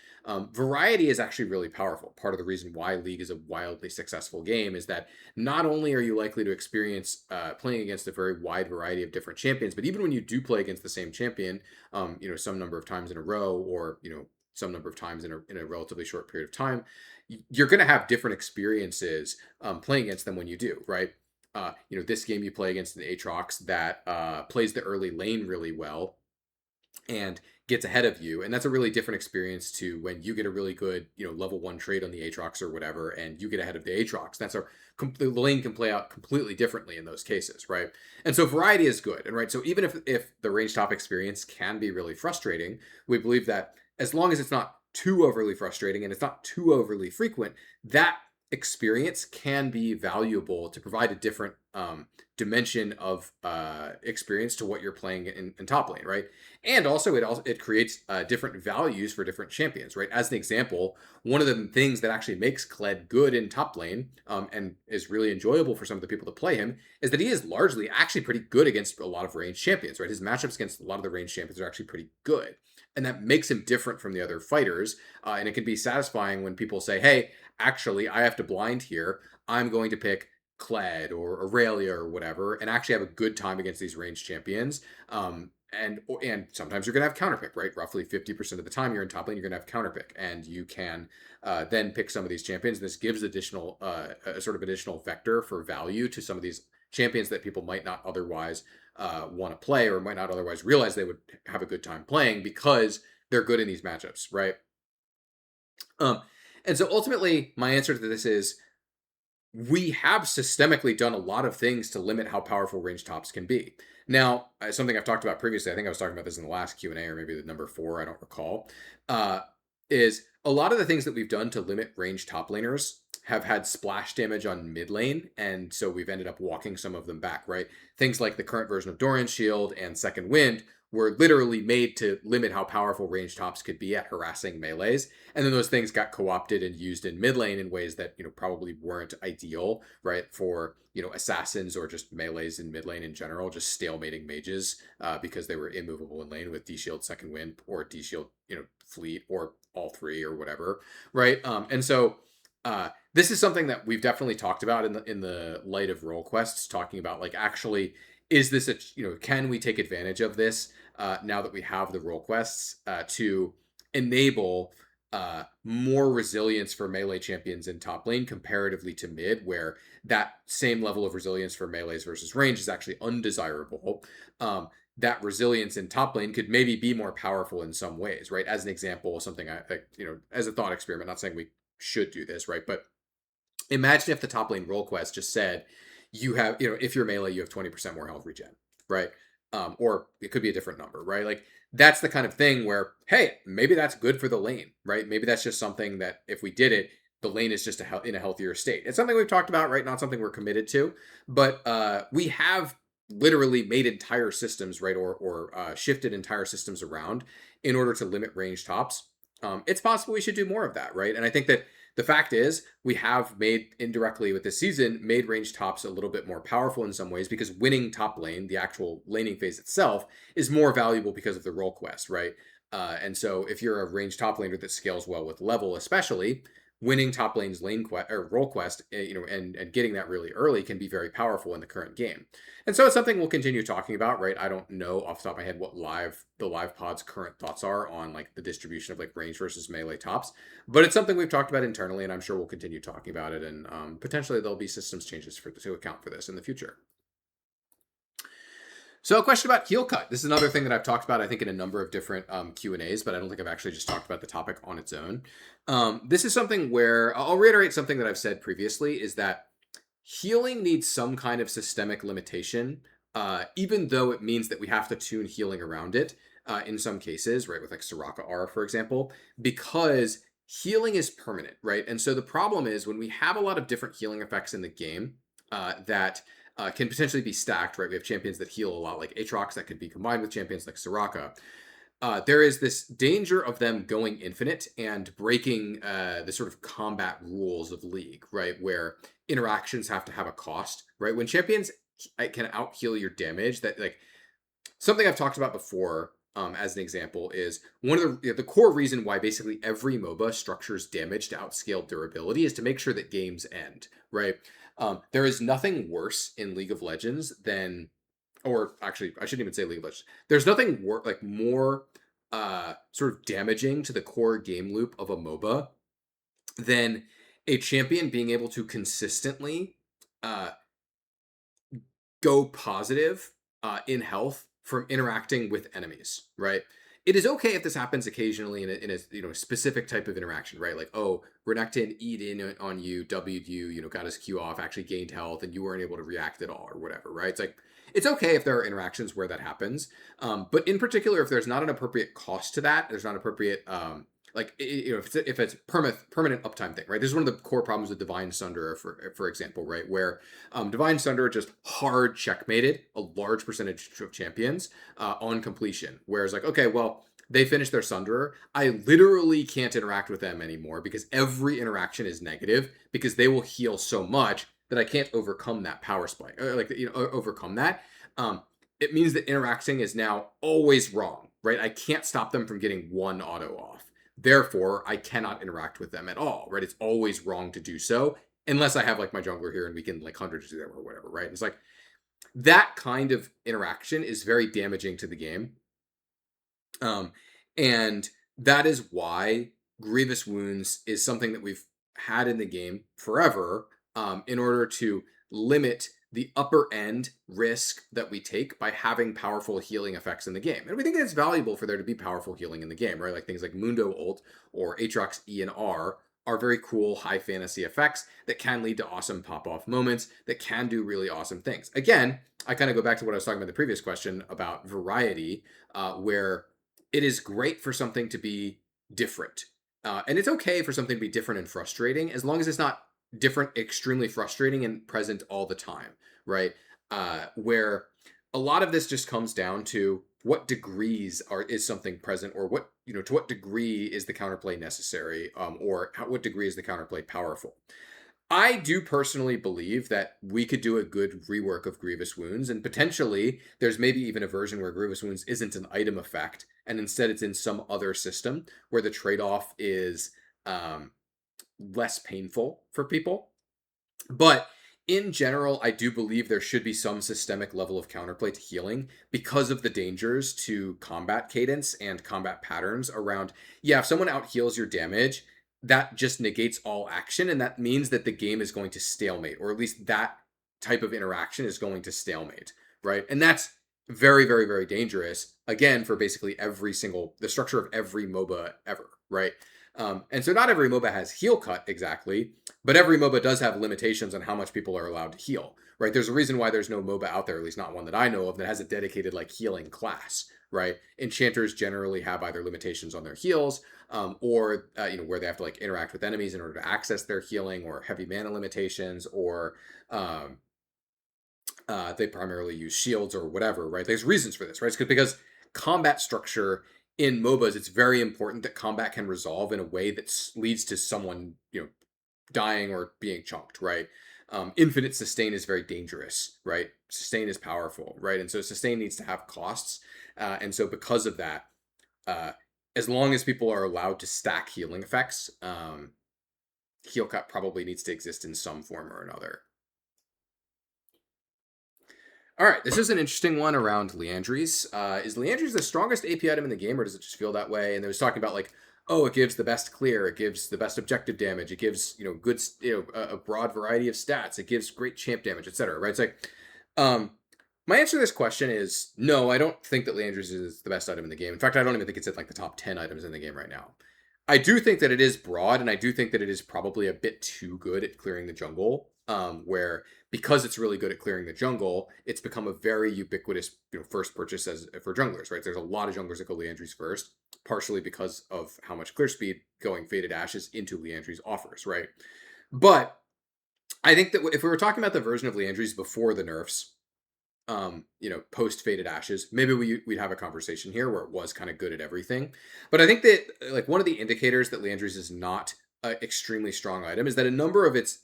Variety is actually really powerful. Part of the reason why League is a wildly successful game is that not only are you likely to experience playing against a very wide variety of different champions, but even when you do play against the same champion, some number of times in a row, or some number of times in a relatively short period of time, you're going to have different experiences playing against them when you do, right? This game you play against an Aatrox that plays the early lane really well, and gets ahead of you. And that's a really different experience to when you get a really good, level 1 trade on the Aatrox or whatever, and you get ahead of the Aatrox. The lane can play out completely differently in those cases, right? And so variety is good. And right, so even if the range top experience can be really frustrating, we believe that as long as it's not too overly frustrating and it's not too overly frequent, that experience can be valuable to provide a different dimension of experience to what you're playing in top lane, right? And also it creates different values for different champions, right? As an example, one of the things that actually makes Kled good in top lane, and is really enjoyable for some of the people to play him, is that he is largely actually pretty good against a lot of ranged champions, right? His matchups against a lot of the ranged champions are actually pretty good, and that makes him different from the other fighters. And it can be satisfying when people say, "Hey, actually, I have to blind here. I'm going to pick Kled or Aurelia or whatever, and actually have a good time against these ranged champions." And sometimes you're going to have counterpick, right? Roughly 50% of the time you're in top lane, you're going to have counterpick, and you can then pick some of these champions. This gives additional a sort of additional vector for value to some of these champions that people might not otherwise want to play, or might not otherwise realize they would have a good time playing because they're good in these matchups, right? Um, and so ultimately, my answer to this is we have systemically done a lot of things to limit how powerful range tops can be. Now, something I've talked about previously, I think I was talking about this in the last Q&A, or maybe the number 4, I don't recall, uh, is a lot of the things that we've done to limit range top laners have had splash damage on mid lane, and so we've ended up walking some of them back, right? Things like the current version of Doran's Shield and Second Wind were literally made to limit how powerful range tops could be at harassing melees, and then those things got co-opted and used in mid lane in ways that probably weren't ideal, right, for assassins or just melees in mid lane in general, just stalemating mages because they were immovable in lane with D Shield Second Wind or D Shield Fleet or all three or whatever, right? And so this is something that we've definitely talked about in the light of role quests, talking about like, actually, is this a can we take advantage of this now that we have the role quests to enable more resilience for melee champions in top lane comparatively to mid, where that same level of resilience for melees versus range is actually undesirable. That resilience in top lane could maybe be more powerful in some ways, right? As an example, something I as a thought experiment, not saying we should do this, right? But imagine if the top lane role quest just said, you have, if you're melee, you have 20% more health regen, right? Or it could be a different number, right? Like, that's the kind of thing where, hey, maybe that's good for the lane, right? Maybe that's just something that if we did it, the lane is just in a healthier state. It's something we've talked about, right? Not something we're committed to, but we have literally made entire systems, right, or shifted entire systems around in order to limit range tops. It's possible we should do more of that, right? And I think that the fact is, we have made indirectly with this season, made range tops a little bit more powerful in some ways, because winning top lane, the actual laning phase itself, is more valuable because of the role quest, right? And so if you're a range top laner that scales well with level, especially, winning top lane's lane quest or role quest, and getting that really early can be very powerful in the current game. And so it's something we'll continue talking about, right? I don't know off the top of my head what the live pod's current thoughts are on like the distribution of like range versus melee tops, but it's something we've talked about internally, and I'm sure we'll continue talking about it. And potentially there'll be systems changes to account for this in the future. So a question about heal cut. This is another thing that I've talked about, I think, in a number of different Q&As, but I don't think I've actually just talked about the topic on its own. This is something where I'll reiterate something that I've said previously, is that healing needs some kind of systemic limitation, even though it means that we have to tune healing around it in some cases, right, with like Soraka R, for example, because healing is permanent, right? And so the problem is when we have a lot of different healing effects in the game that can potentially be stacked, right? We have champions that heal a lot, like Aatrox, that could be combined with champions like Soraka. There is this danger of them going infinite and breaking the sort of combat rules of League, right? Where interactions have to have a cost, right? When champions can out heal your damage, that like something I've talked about before, as an example, is one of the core reason why basically every MOBA structures damage to outscale durability is to make sure that games end, right? There is nothing worse in League of Legends than, or actually, I shouldn't even say League of Legends. There's nothing more sort of damaging to the core game loop of a MOBA than a champion being able to consistently uh, go positive in health from interacting with enemies, right? it is okay if this happens occasionally in a specific type of interaction, right? Like, oh, Renekton E'd in on you, W'd you, got his Q off, actually gained health, and you weren't able to react at all or whatever, right? It's like, it's okay if there are interactions where that happens. But in particular, if there's not an appropriate cost to that, there's not appropriate, if it's permanent uptime thing, right? This is one of the core problems with Divine Sunderer, for example, right? Where Divine Sunderer just hard checkmated a large percentage of champions on completion. Whereas like, okay, well, they finish their Sunderer. I literally can't interact with them anymore because every interaction is negative because they will heal so much that I can't overcome that power spike. Overcome that. It means that interacting is now always wrong, right? I can't stop them from getting one auto off. Therefore, I cannot interact with them at all, right? It's always wrong to do so unless I have like my jungler here and we can like hundreds of them or whatever, right? It's like that kind of interaction is very damaging to the game. And that is why Grievous Wounds is something that we've had in the game forever in order to limit the upper end risk that we take by having powerful healing effects in the game. And we think it's valuable for there to be powerful healing in the game, right? Like things like Mundo Ult or Aatrox E and R are very cool high fantasy effects that can lead to awesome pop-off moments that can do really awesome things. Again, I kind of go back to what I was talking about in the previous question about variety, where it is great for something to be different. And it's okay for something to be different and frustrating as long as it's not different, extremely frustrating and present all the time, right? Where a lot of this just comes down to what degrees is something present, or what to what degree is the counterplay necessary, or what degree is the counterplay powerful. I do personally believe that we could do a good rework of Grievous Wounds, and potentially there's maybe even a version where Grievous Wounds isn't an item effect, and instead it's in some other system where the trade-off is less painful for people. But in general, I do believe there should be some systemic level of counterplay to healing because of the dangers to combat cadence and combat patterns around, if someone out heals your damage, that just negates all action, and that means that the game is going to stalemate, or at least that type of interaction is going to stalemate, right? And that's very, very, very dangerous, again, for basically the structure of every MOBA ever, right? And so not every MOBA has heal cut exactly, but every MOBA does have limitations on how much people are allowed to heal, right? There's a reason why there's no MOBA out there, at least not one that I know of, that has a dedicated like healing class, right? Enchanters generally have either limitations on their heals, or where they have to like interact with enemies in order to access their healing, or heavy mana limitations, or they primarily use shields or whatever, right? There's reasons for this, right? It's because combat structure in MOBAs, it's very important that combat can resolve in a way that leads to someone, dying or being chunked, right? Infinite sustain is very dangerous, right? Sustain is powerful, right? And so sustain needs to have costs. And so because of that, as long as people are allowed to stack healing effects, heal cut probably needs to exist in some form or another. All right, this is an interesting one around Liandry's. Is Liandry's the strongest AP item in the game, or does it just feel that way? And they was talking about like, oh, it gives the best clear, it gives the best objective damage, it gives good, a broad variety of stats, it gives great champ damage, etc. Right? It's like, my answer to this question is no. I don't think that Liandry's is the best item in the game. In fact, I don't even think it's in like the top 10 items in the game right now. I do think that it is broad, and I do think that it is probably a bit too good at clearing the jungle. Where because it's really good at clearing the jungle, it's become a very ubiquitous first purchase for junglers, right? There's a lot of junglers that go Liandry's first, partially because of how much clear speed going Faded Ashes into Liandry's offers, right? But I think that if we were talking about the version of Liandry's before the nerfs, post Faded Ashes, maybe we'd have a conversation here where it was kind of good at everything. But I think that like one of the indicators that Liandry's is not an extremely strong item is that a number of its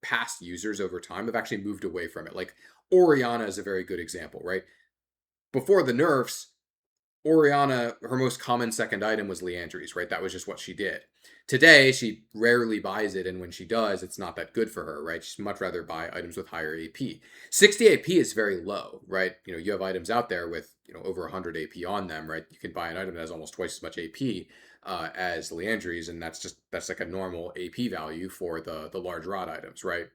past users over time have actually moved away from it. Like Orianna is a very good example, right? Before the nerfs, Orianna, her most common second item was Liandry's, right? That was just what she did. Today, she rarely buys it, and when she does, it's not that good for her, right? She'd much rather buy items with higher AP. 60 AP is very low, right? You have items out there with over 100 AP on them, right? You can buy an item that has almost twice as much AP as Liandry's, and that's like a normal AP value for the large rod items, right?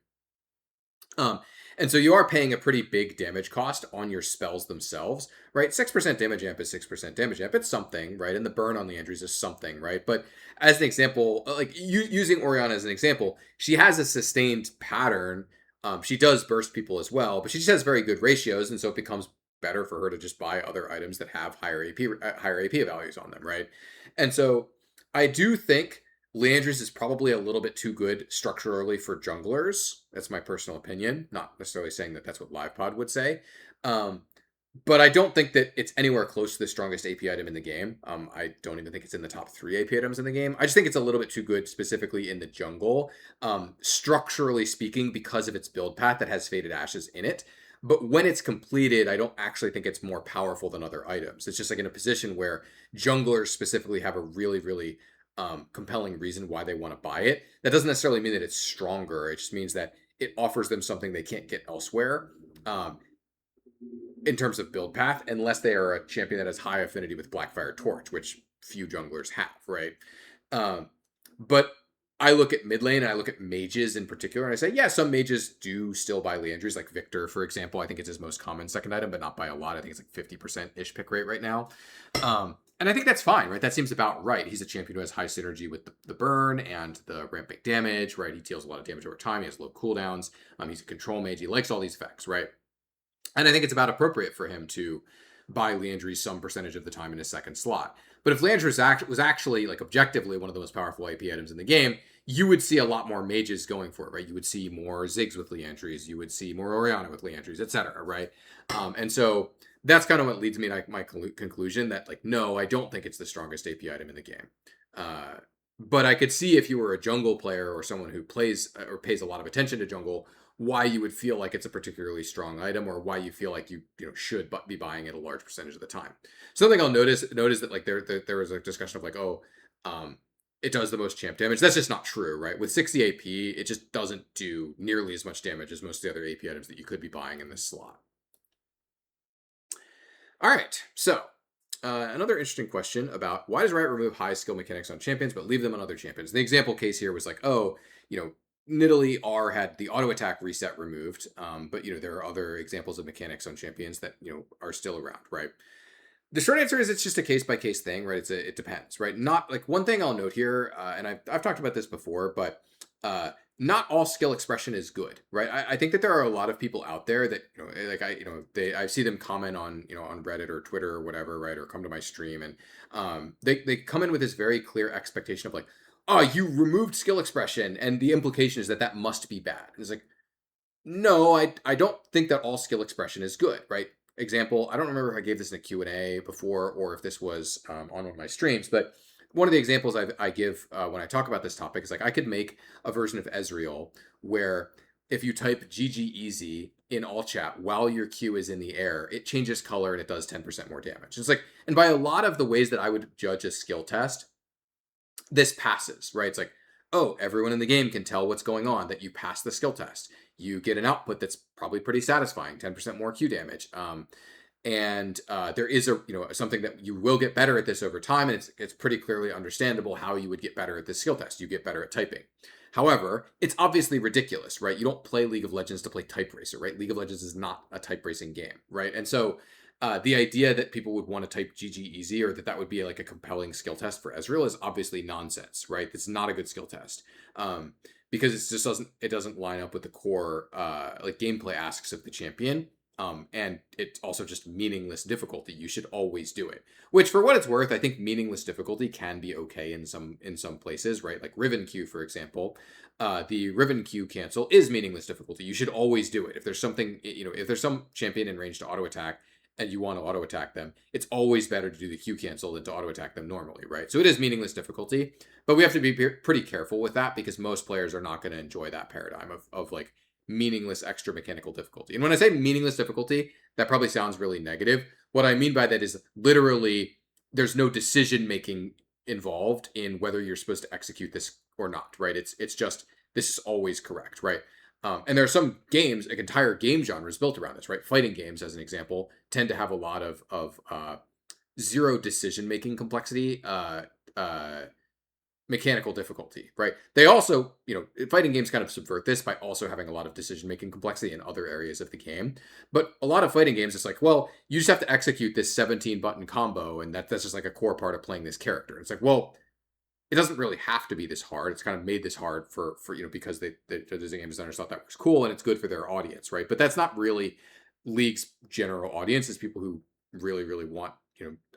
Um, and so you are paying a pretty big damage cost on your spells themselves, right? 6% damage amp is 6% damage amp. It's something, right? And the burn on Liandry's is something, right? But as an example, like using Orianna as an example, she has a sustained pattern. She does burst people as well, but she just has very good ratios, and so it becomes better for her to just buy other items that have higher AP values on them, right? And so I do think Liandry's is probably a little bit too good structurally for junglers. That's my personal opinion. Not necessarily saying that that's what LivePod would say. Um, but I don't think that it's anywhere close to the strongest AP item in the game. I don't even think it's in the top 3 AP items in the game. I just think it's a little bit too good specifically in the jungle, structurally speaking, because of its build path that has Faded Ashes in it. But when it's completed, I don't actually think it's more powerful than other items. It's just like in a position where junglers specifically have a really, really compelling reason why they want to buy it. That doesn't necessarily mean that it's stronger. It just means that it offers them something they can't get elsewhere in terms of build path, unless they are a champion that has high affinity with Blackfire Torch, which few junglers have, right? But I look at mid lane and I look at mages in particular, and I say, yeah, some mages do still buy Liandry's, like Victor, for example. I think it's his most common second item, but not by a lot. I think it's like 50%-ish pick rate right now. And I think that's fine, right? That seems about right. He's a champion who has high synergy with the burn and the ramping damage, right? He deals a lot of damage over time. He has low cooldowns. He's a control mage. He likes all these effects, right? And I think it's about appropriate for him to buy Liandry some percentage of the time in his second slot. But if Liandry was actually, like, objectively one of the most powerful AP items in the game, you would see a lot more mages going for it, right? You would see more Ziggs with Liandry's. You would see more Orianna with Liandry's, etc., right? And so that's kind of what leads me to my conclusion that, like, no, I don't think it's the strongest AP item in the game. But I could see if you were a jungle player or someone who plays or pays a lot of attention to jungle, why you would feel like it's a particularly strong item, or why you feel like you should be buying it a large percentage of the time. Something I'll notice that like there was a discussion of like, oh, it does the most champ damage. That's just not true, right? With 60 AP, it just doesn't do nearly as much damage as most of the other AP items that you could be buying in this slot. All right, so another interesting question about why does Riot remove high skill mechanics on champions but leave them on other champions? The example case here was like, oh, Nidalee R had the auto attack reset removed, but there are other examples of mechanics on champions that are still around, right? The short answer is it's just a case by case thing, right? It depends, right? Not like one thing I'll note here, and I've talked about this before, but not all skill expression is good, right? I think that there are a lot of people out there that like I see them comment on on Reddit or Twitter or whatever, right? Or come to my stream, and they come in with this very clear expectation of like, oh, you removed skill expression, and the implication is that that must be bad. And it's like, no, I don't think that all skill expression is good, right? Example, I don't remember if I gave this in a Q&A before or if this was on one of my streams, but one of the examples I give when I talk about this topic is like I could make a version of Ezreal where if you type GG easy in all chat while your Q is in the air, it changes color and it does 10% more damage. It's like, and by a lot of the ways that I would judge a skill test, this passes, right? It's like, oh, everyone in the game can tell what's going on, that you pass the skill test. You get an output that's probably pretty satisfying, 10% more Q damage. And there is a something that you will get better at this over time, and it's pretty clearly understandable how you would get better at this skill test. You get better at typing. However, it's obviously ridiculous, right? You don't play League of Legends to play Type Racer, right? League of Legends is not a type racing game, right? And so the idea that people would want to type GG easy or that would be like a compelling skill test for Ezreal is obviously nonsense, right? It's not a good skill test because it doesn't line up with the core like gameplay asks of the champion. And it's also just meaningless difficulty. You should always do it. Which, for what it's worth, I think meaningless difficulty can be okay in some places, right? Like Riven Q, for example. The Riven Q cancel is meaningless difficulty. You should always do it. If there's something, if there's some champion in range to auto attack and you want to auto attack them, it's always better to do the Q cancel than to auto attack them normally, right? So it is meaningless difficulty, but we have to be pretty careful with that because most players are not going to enjoy that paradigm of like meaningless extra mechanical difficulty. And when I say meaningless difficulty, that probably sounds really negative. What I mean by that is literally there's no decision making involved in whether you're supposed to execute this or not, right? It's just this is always correct, right? And there are some games, like entire game genres built around this, right? Fighting games, as an example, tend to have a lot of zero decision making complexity mechanical difficulty, right? They also, fighting games kind of subvert this by also having a lot of decision-making complexity in other areas of the game. But a lot of fighting games, it's like, well, you just have to execute this 17-button combo, and that's just like a core part of playing this character. It's like, well, it doesn't really have to be this hard. It's kind of made this hard for because the design game designers thought that was cool and it's good for their audience, right? But that's not really League's general audience. It's people who really, really want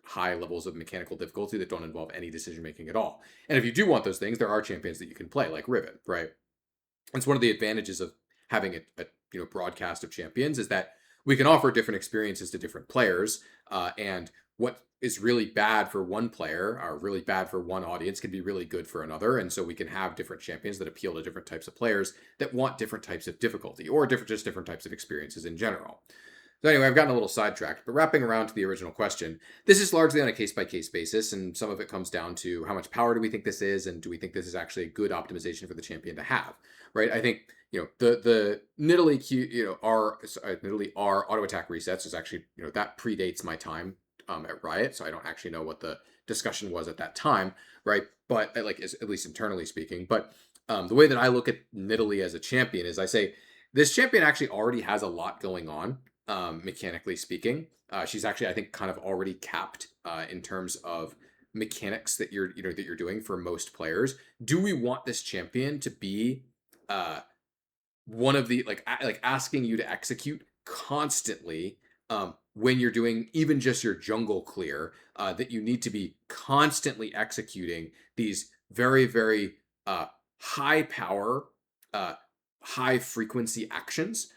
high levels of mechanical difficulty that don't involve any decision making at all. And if you do want those things, there are champions that you can play, like Rivet, right? It's one of the advantages of having a broadcast of champions is that we can offer different experiences to different players, and what is really bad for one player or really bad for one audience can be really good for another. And so we can have different champions that appeal to different types of players that want different types of difficulty or different types of experiences in general. So anyway, I've gotten a little sidetracked, but wrapping around to the original question, this is largely on a case-by-case basis, and some of it comes down to how much power do we think this is, and do we think this is actually a good optimization for the champion to have, right? I think, the Nidalee Nidalee R auto attack resets is actually, that predates my time at Riot, so I don't actually know what the discussion was at that time, right? But at least internally speaking, but the way that I look at Nidalee as a champion is I say, this champion actually already has a lot going on. Mechanically speaking, she's actually, I think, kind of already capped in terms of mechanics that you're doing for most players. Do we want this champion to be one of the asking you to execute constantly when you're doing even just your jungle clear? That you need to be constantly executing these very, very high power, high frequency actions.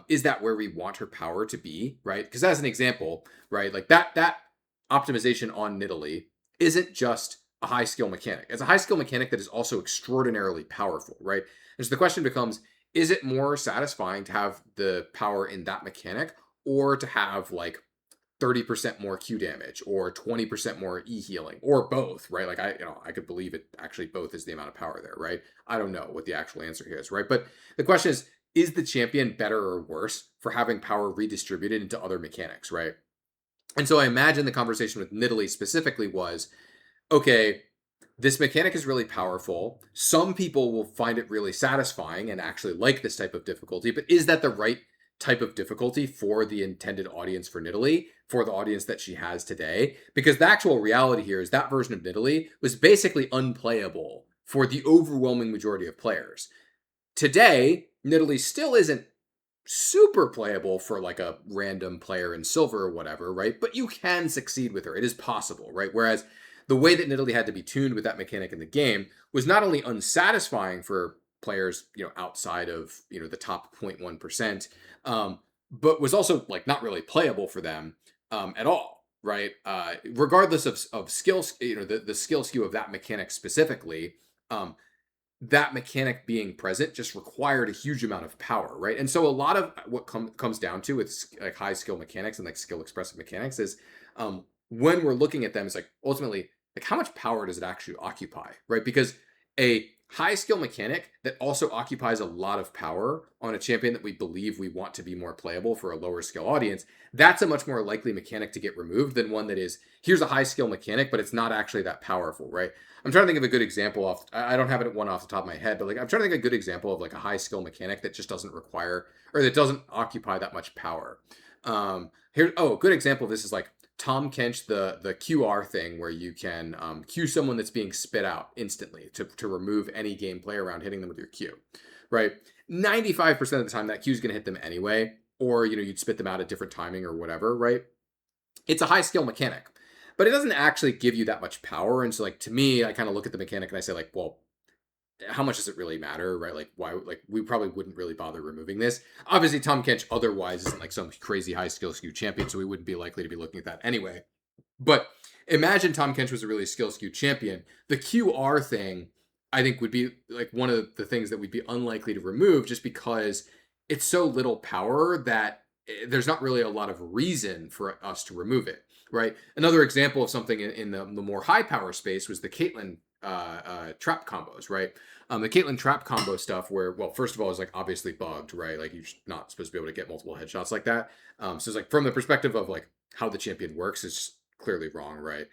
Is that where we want her power to be, right? Because as an example, right, like that optimization on Nidalee isn't just a high skill mechanic. It's a high skill mechanic that is also extraordinarily powerful, right? And so the question becomes, is it more satisfying to have the power in that mechanic or to have 30% more Q damage or 20% more E healing or both, right? Like I could believe it actually both is the amount of power there, right? I don't know what the actual answer here is, right? But the question is the champion better or worse for having power redistributed into other mechanics, right? And so I imagine the conversation with Nidalee specifically was, okay, this mechanic is really powerful. Some people will find it really satisfying and actually like this type of difficulty, but is that the right type of difficulty for the intended audience for Nidalee, for the audience that she has today? Because the actual reality here is that version of Nidalee was basically unplayable for the overwhelming majority of players. Today, Nidalee still isn't super playable for a random player in silver or whatever, right? But you can succeed with her. It is possible, right? Whereas the way that Nidalee had to be tuned with that mechanic in the game was not only unsatisfying for players, outside of, the top 0.1%, but was also not really playable for them at all, right? Regardless of skills, the skill skew of that mechanic specifically, that mechanic being present just required a huge amount of power, right? And so a lot of what comes down to with high skill mechanics and skill expressive mechanics is when we're looking at them, it's ultimately how much power does it actually occupy, right? Because a high skill mechanic that also occupies a lot of power on a champion that we believe we want to be more playable for a lower skill audience, that's a much more likely mechanic to get removed than one that is, here's a high skill mechanic, but it's not actually that powerful, right? I'm trying to think of a good example I don't have it one off the top of my head, but I'm trying to think of a good example of a high skill mechanic that just doesn't require, or that doesn't occupy that much power. A good example of this is Tom Kench, the QR thing where you can Q someone that's being spit out instantly to remove any gameplay around hitting them with your Q, right? 95% of the time that Q is going to hit them anyway, or you'd spit them out at different timing or whatever, right? It's a high skill mechanic, but it doesn't actually give you that much power. And so to me, I kind of look at the mechanic and I say well, how much does it really matter, right? Why, we probably wouldn't really bother removing this. Obviously, Tom Kench otherwise isn't some crazy high skill skew champion, so we wouldn't be likely to be looking at that anyway. But imagine Tom Kench was a really skill skew champion. The QR thing, I think, would be one of the things that we'd be unlikely to remove just because it's so little power that there's not really a lot of reason for us to remove it, right? Another example of something in the more high power space was the Caitlyn trap combos, right? The Caitlyn trap combo stuff where, well, first of all, is obviously bugged, right? You're not supposed to be able to get multiple headshots like that. So it's from the perspective of how the champion works, it's clearly wrong, right?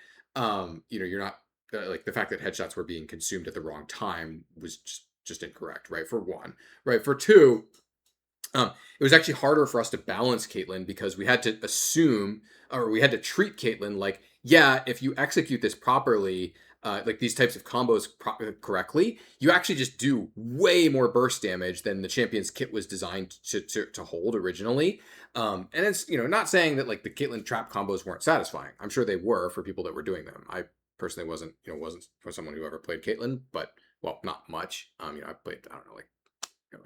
You're not like the fact that headshots were being consumed at the wrong time was just incorrect, right? For one, right? For two, it was actually harder for us to balance Caitlyn because we had to assume, or we had to treat Caitlyn like, yeah, if you execute this properly, like these types of combos correctly, you actually just do way more burst damage than the champion's kit was designed to hold originally. And it's, not saying that like the Caitlyn trap combos weren't satisfying. I'm sure they were for people that were doing them. I personally wasn't for someone who ever played Caitlyn, but well, not much. I played, I don't know, like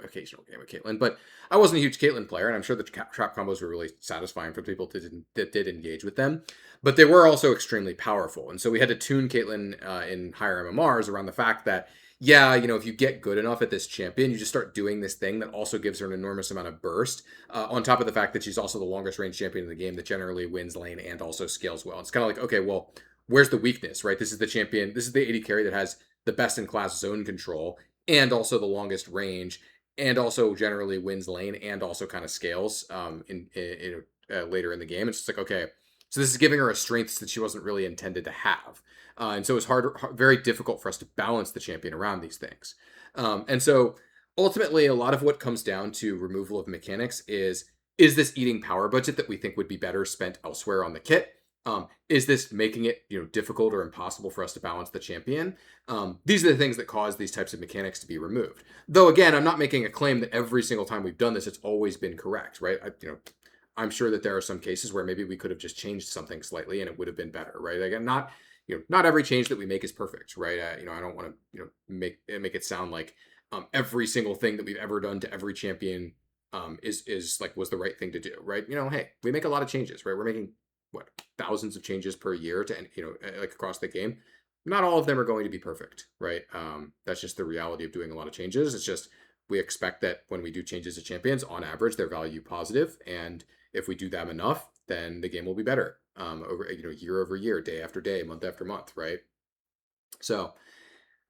occasional game with Caitlyn, but I wasn't a huge Caitlyn player, and I'm sure the trap combos were really satisfying for people that did engage with them. But they were also extremely powerful, and so we had to tune Caitlyn in higher MMRs around the fact that, yeah, if you get good enough at this champion, you just start doing this thing that also gives her an enormous amount of burst, on top of the fact that she's also the longest range champion in the game that generally wins lane and also scales well. It's kind of like, okay, well, where's the weakness, right? This is the champion, this is the AD carry that has the best in class zone control and also the longest range and also generally wins lane and also kind of scales later in the game. It's just like, okay, so this is giving her a strength that she wasn't really intended to have. And so it's very difficult for us to balance the champion around these things. And so ultimately, a lot of what comes down to removal of mechanics is this eating power budget that we think would be better spent elsewhere on the kit? Is this making it difficult or impossible for us to balance the champion? These are the things that cause these types of mechanics to be removed. Though again, I'm not making a claim that every single time we've done this, it's always been correct, right? I'm sure that there are some cases where maybe we could have just changed something slightly and it would have been better, right? Again, not every change that we make is perfect, right? I don't want to make it sound like every single thing that we've ever done to every champion is like was the right thing to do, right? Hey, we make a lot of changes, right? We're making thousands of changes per year to like across the game. Not all of them are going to be perfect, right? That's just the reality of doing a lot of changes. It's just we expect that when we do changes to champions, on average, they're value positive, and if we do them enough, then the game will be better over year over year, day after day, month after month, right? So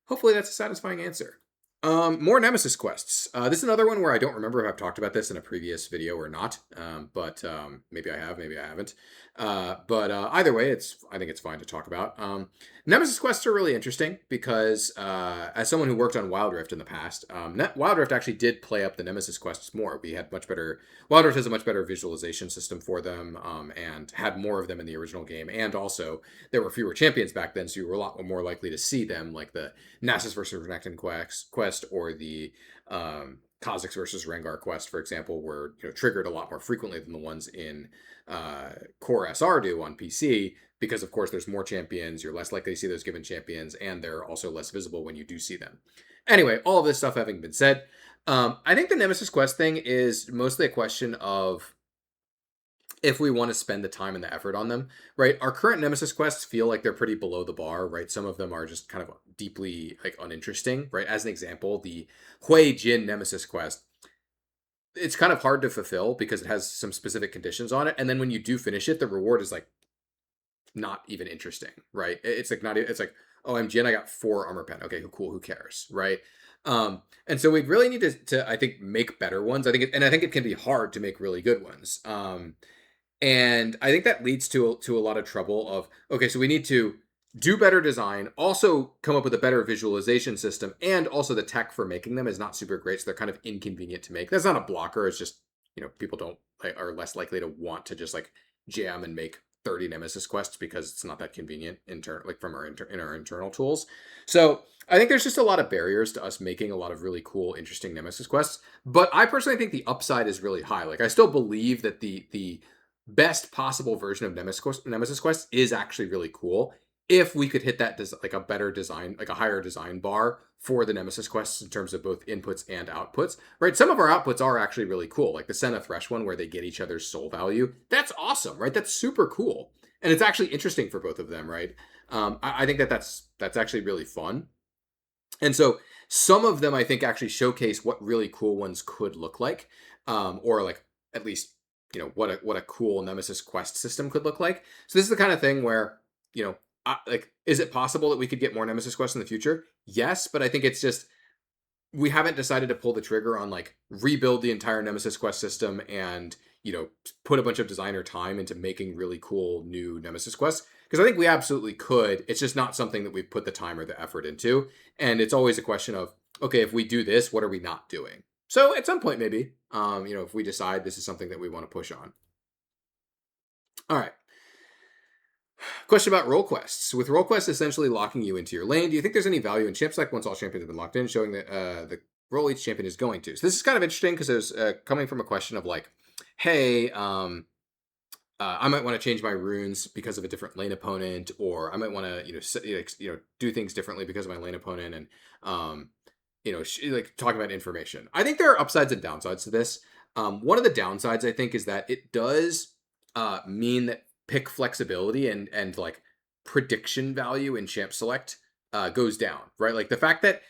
hopefully that's a satisfying answer. More Nemesis quests. This is another one where I don't remember if I've talked about this in a previous video or not, but maybe I have, maybe I haven't. But either way, I think it's fine to talk about. Nemesis quests are really interesting because as someone who worked on Wild Rift in the past, Wild Rift actually did play up the Nemesis quests more. We had much better. Wild Rift has a much better visualization system for them, and had more of them in the original game. And also, there were fewer champions back then, so you were a lot more likely to see them, like the Nasus versus Renekton quest or the Kha'Zix versus Rengar quest, for example, were triggered a lot more frequently than the ones in Core SR do on PC, because of course there's more champions, you're less likely to see those given champions, and they're also less visible when you do see them. Anyway, all of this stuff having been said, I think the Nemesis quest thing is mostly a question of if we want to spend the time and the effort on them, right? Our current Nemesis quests feel like they're pretty below the bar, right? Some of them are just kind of deeply like uninteresting, right? As an example, the Hui Jin Nemesis quest, it's kind of hard to fulfill because it has some specific conditions on it. And then when you do finish it, the reward is like not even interesting, right? It's like not, it's like, oh, I'm Jin, I got 4 armor pen. Okay, cool, who cares, right? And so we really need to I think, make better ones. I think it can be hard to make really good ones. And I think that leads to a lot of trouble of, okay, so we need to do better design, also come up with a better visualization system, and also the tech for making them is not super great, so they're kind of inconvenient to make. That's not a blocker, it's just, people don't are less likely to want to just like jam and make 30 Nemesis quests because it's not that convenient from our internal tools. So I think there's just a lot of barriers to us making a lot of really cool, interesting Nemesis quests. But I personally think the upside is really high. Like I still believe that the best possible version of Nemesis Quest is actually really cool if we could hit that like a better design, like a higher design bar for the Nemesis quests in terms of both inputs and outputs, right? Some of our outputs are actually really cool, like the Senna Thresh one where they get each other's soul value. That's awesome, right? That's super cool. And it's actually interesting for both of them, right? I think that's actually really fun. And so some of them I think actually showcase what really cool ones could look like, or like at least what a cool Nemesis quest system could look like. So this is the kind of thing where like, is it possible that we could get more Nemesis quests in the future? Yes, but I think it's just we haven't decided to pull the trigger on like rebuild the entire Nemesis quest system and put a bunch of designer time into making really cool new Nemesis quests, Because I think we absolutely could. It's just not something that we've put the time or the effort into. And it's always a question of, okay, if we do this, what are we not doing? So at some point, maybe, if we decide this is something that we want to push on. All right. Question about role quests. With role quests essentially locking you into your lane, do you think there's any value in champ select once all champions have been locked in, showing that the role each champion is going to? So this is kind of interesting because there's coming from a question of like, hey, I might want to change my runes because of a different lane opponent, or I might want to do things differently because of my lane opponent, and like talking about information. I think there are upsides and downsides to this. One of the downsides I think is that it does mean that pick flexibility and like prediction value in champ select goes down, right? Like the fact that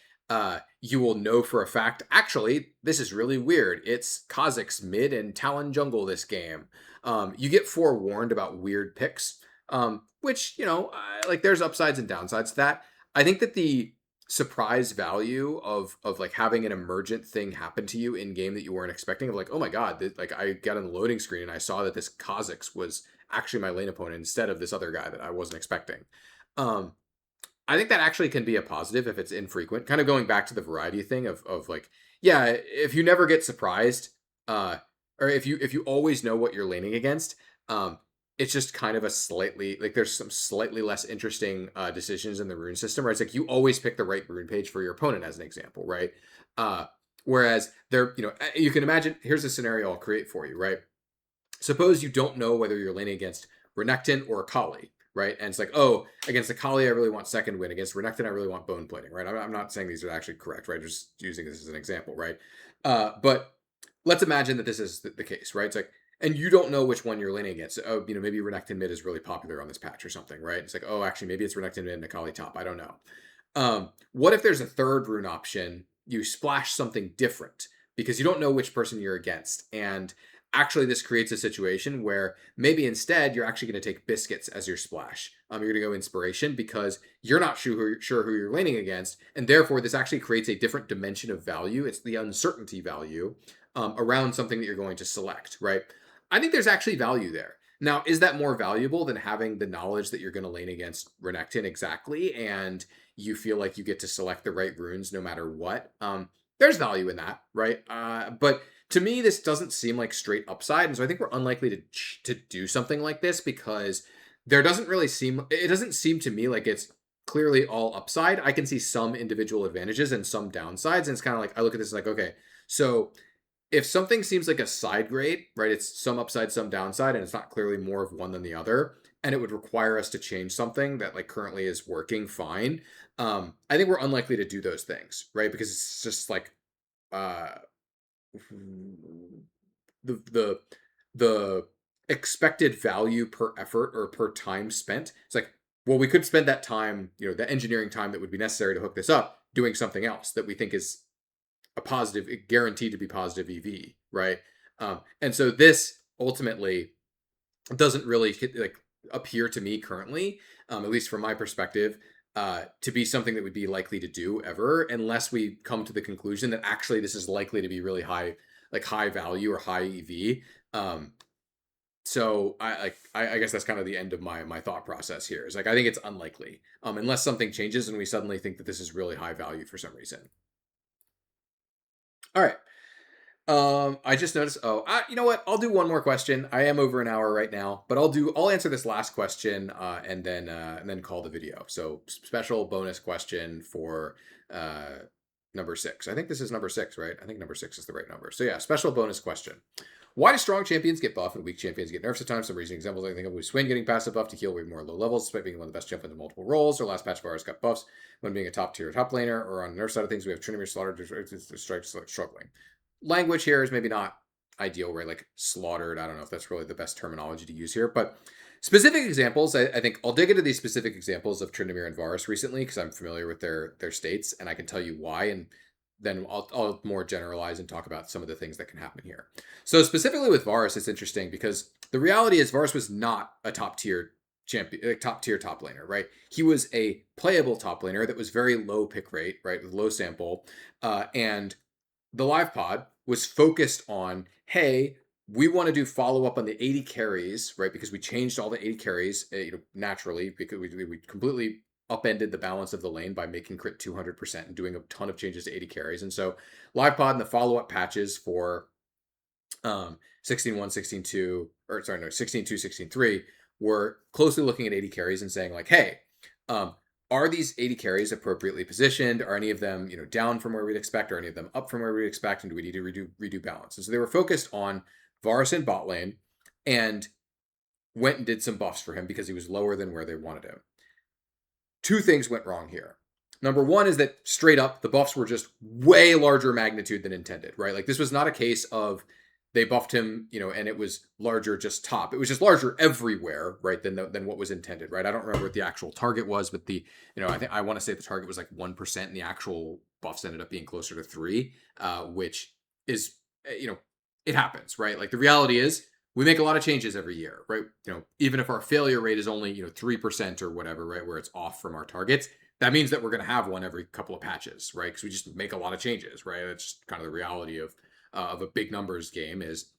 you will know for a fact, actually, this is really weird. It's Kha'Zix mid and Talon jungle this game. You get forewarned about weird picks, which, like there's upsides and downsides to that. I think that the surprise value of like having an emergent thing happen to you in game that you weren't expecting, of like, oh my god, like I got on the loading screen and I saw that this Kha'Zix was actually my lane opponent instead of this other guy that I wasn't expecting. I think that actually can be a positive if it's infrequent. Kind of going back to the variety thing of like, yeah, if you never get surprised, or if you always know what you're laning against, it's just kind of a slightly like there's some slightly less interesting decisions in the rune system, right? It's like you always pick the right rune page for your opponent, as an example, right? Whereas there, you can imagine. Here's a scenario I'll create for you, right? Suppose you don't know whether you're laning against Renekton or Akali, right? And it's like, oh, against Akali, I really want second win. Against Renekton, I really want bone plating, right? I'm not saying these are actually correct, right? Just using this as an example, right? But let's imagine that this is the case, right? It's like, and you don't know which one you're laning against. Oh, maybe Renekton mid is really popular on this patch or something, right? It's like, oh, actually, maybe it's Renekton mid and Akali top. I don't know. What if there's a third rune option? You splash something different because you don't know which person you're against, and actually this creates a situation where maybe instead you're actually going to take biscuits as your splash. You're going to go inspiration because you're not sure who you're laning against, and therefore this actually creates a different dimension of value. It's the uncertainty value around something that you're going to select, right? I think there's actually value there. Now, is that more valuable than having the knowledge that you're going to lane against Renekton exactly, and you feel like you get to select the right runes no matter what? There's value in that, right? But to me, this doesn't seem like straight upside, and so I think we're unlikely to do something like this because it doesn't seem to me like it's clearly all upside. I can see some individual advantages and some downsides, and it's kind of like I look at this like, okay, so if something seems like a side grade, right, it's some upside, some downside, and it's not clearly more of one than the other, and it would require us to change something that like currently is working fine. I think we're unlikely to do those things, right? Because it's just like the expected value per effort or per time spent. It's like, well, we could spend that time, the engineering time that would be necessary to hook this up, doing something else that we think is a positive, guaranteed to be positive EV, right? And so this ultimately doesn't really like appear to me currently, at least from my perspective, to be something that would be likely to do ever, unless we come to the conclusion that actually this is likely to be really high, like high value or high EV. So I guess that's kind of the end of my thought process here. Is like I think it's unlikely, unless something changes and we suddenly think that this is really high value for some reason. All right. I just noticed. Oh, you know what? I'll do one more question. I am over an hour right now, but I'll answer this last question, and then call the video. So special bonus question for number 6. I think this is number 6, right? I think number 6 is the right number. So yeah, special bonus question. Why do strong champions get buffed and weak champions get nerfs at times? Some recent examples I think of was Swin getting passive buff to heal way more low levels, despite being one of the best champions in multiple roles. Or last patch Varus got buffs when being a top tier top laner. Or on the nerf side of things, we have Trinity slaughtered to strike struggling. Language here is maybe not ideal, right? Like slaughtered. I don't know if that's really the best terminology to use here, but specific examples. I think I'll dig into these specific examples of Tryndamere and Varus recently because I'm familiar with their states and I can tell you why, and then I'll more generalize and talk about some of the things that can happen here. So specifically with Varus, it's interesting because the reality is Varus was not a top tier champion, top laner, right? He was a playable top laner that was very low pick rate, right, with low sample, and the live pod was focused on, hey, we want to do follow up on the 80 carries, right? Because we changed all the 80 carries, naturally, because we completely upended the balance of the lane by making crit 200% and doing a ton of changes to 80 carries. And so live pod and the follow up patches for 16.1, 16.2, or sorry, no, 16.2, 16.3 were closely looking at 80 carries and saying like, hey, are these 80 carries appropriately positioned? Are any of them, down from where we'd expect? Are any of them up from where we'd expect? And do we need to redo balance? And so they were focused on Varus in bot lane and went and did some buffs for him because he was lower than where they wanted him. Two things went wrong here. Number one is that straight up, the buffs were just way larger magnitude than intended, right? Like this was not a case of they buffed him, and it was larger just top. It was just larger everywhere, right, than what was intended, right? I don't remember what the actual target was, but I want to say the target was like 1%, and the actual buffs ended up being closer to 3, which is, it happens, right? Like the reality is we make a lot of changes every year, right? Even if our failure rate is only 3% or whatever, right, where it's off from our targets, that means that we're going to have one every couple of patches, right? Because we just make a lot of changes, right? That's just kind of the reality of a big numbers game. Is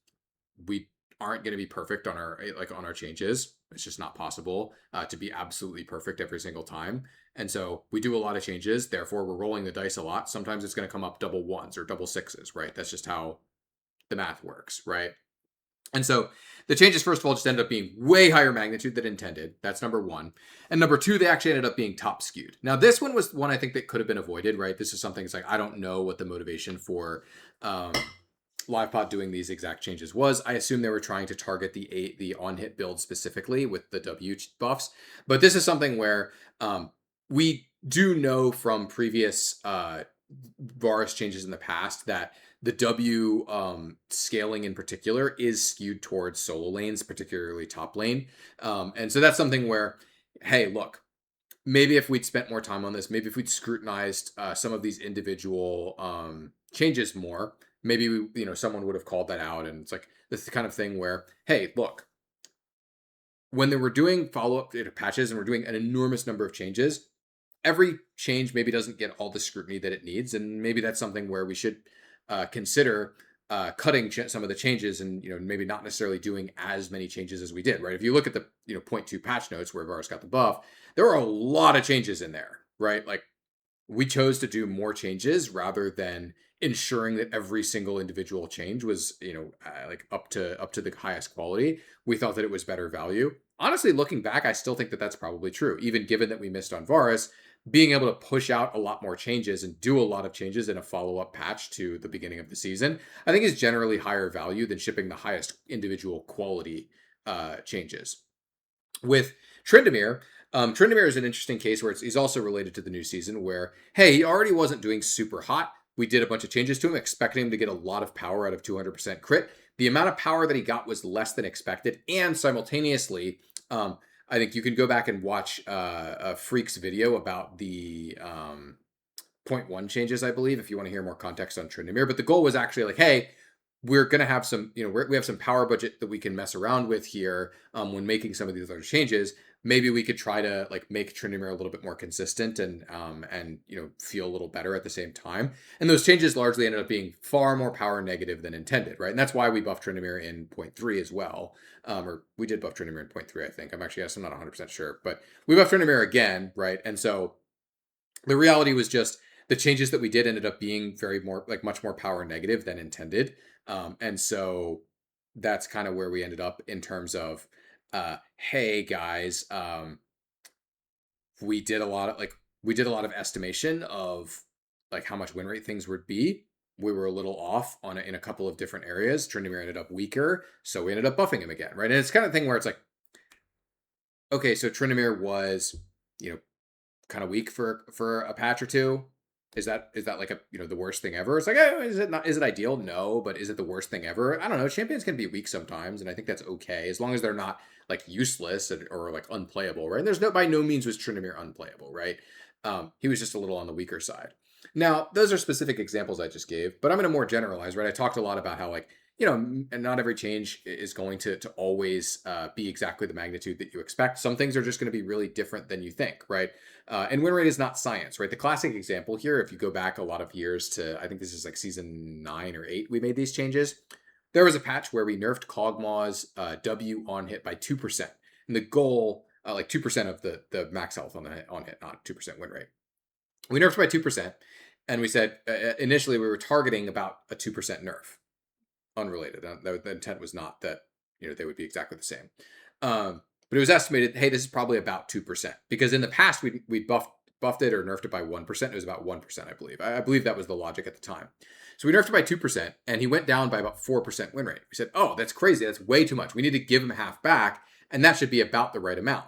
we aren't going to be perfect on our changes. It's just not possible to be absolutely perfect every single time. And so we do a lot of changes. Therefore, we're rolling the dice a lot. Sometimes it's going to come up double ones or double sixes, right? That's just how the math works, right? And so the changes, first of all, just ended up being way higher magnitude than intended. That's number one. And number two, they actually ended up being top skewed. Now, this one was one I think that could have been avoided, right? This is something it's like, I don't know what the motivation for LivePod doing these exact changes was. I assume they were trying to target the on-hit build specifically with the W buffs. But this is something where we do know from previous Varus changes in the past that the W scaling in particular is skewed towards solo lanes, particularly top lane. And so that's something where, hey, look, maybe if we'd spent more time on this, maybe if we'd scrutinized some of these individual changes more, maybe someone would have called that out. And it's like this is the kind of thing where, hey, look, when they were doing follow-up patches and we're doing an enormous number of changes, every change maybe doesn't get all the scrutiny that it needs, and maybe that's something where we should consider cutting some of the changes and maybe not necessarily doing as many changes as we did, right? If you look at the 0.2 patch notes where Varus got the buff, there are a lot of changes in there, right? Like we chose to do more changes rather than ensuring that every single individual change was like up to the highest quality. We thought that it was better value. Honestly, looking back, I still think that that's probably true, even given that we missed on Varus. Being able to push out a lot more changes and do a lot of changes in a follow-up patch to the beginning of the season, I think is generally higher value than shipping the highest individual quality changes. With Tryndamere, Tryndamere is an interesting case where he's also related to the new season where, hey, he already wasn't doing super hot. We did a bunch of changes to him, expecting him to get a lot of power out of 200% crit. The amount of power that he got was less than expected, and simultaneously, I think you can go back and watch a Freak's video about the 0.1 changes, I believe, if you want to hear more context on Tryndamere. But the goal was actually like, hey, we're going to have some, we have some power budget that we can mess around with here when making some of these other changes. Maybe we could try to like make Tryndamere a little bit more consistent and feel a little better at the same time. And those changes largely ended up being far more power negative than intended, right? And that's why we buffed Tryndamere in 0.3 as well. Or we did buff Tryndamere in 0.3, I think. I'm not 100% sure, but we buffed Tryndamere again, right? And so the reality was just the changes that we did ended up being much more power negative than intended. And so that's kind of where we ended up in terms of, hey guys, we did a lot of estimation of like how much win rate things would be. We were a little off in a couple of different areas. Tryndamere ended up weaker, so we ended up buffing him again, right? And it's kind of thing where it's like, okay, so Tryndamere was, kind of weak for a patch or two. Is that like a the worst thing ever? It's like, is it ideal? No, but is it the worst thing ever? I don't know. Champions can be weak sometimes, and I think that's okay as long as they're not like useless or like unplayable, right? And by no means was Tryndamere unplayable, right? He was just a little on the weaker side. Now, those are specific examples I just gave, but I'm going to more generalize, right? I talked a lot about how like and not every change is going to always be exactly the magnitude that you expect. Some things are just going to be really different than you think, right? And win rate is not science, right? The classic example here, if you go back a lot of years to, I think this is like season 9 or 8, we made these changes. there was a patch where we nerfed Kog'Maw's W on hit by 2%. And the goal, like 2% of the max health on hit, not 2% win rate. We nerfed by 2%. And we said initially we were targeting about a 2% nerf. Unrelated. The intent was not that they would be exactly the same. But it was estimated, hey, this is probably about 2%. Because in the past, we buffed it or nerfed it by 1%. It was about 1%, I believe. I believe that was the logic at the time. So we nerfed it by 2%, and he went down by about 4% win rate. We said, oh, that's crazy. That's way too much. We need to give him half back, and that should be about the right amount.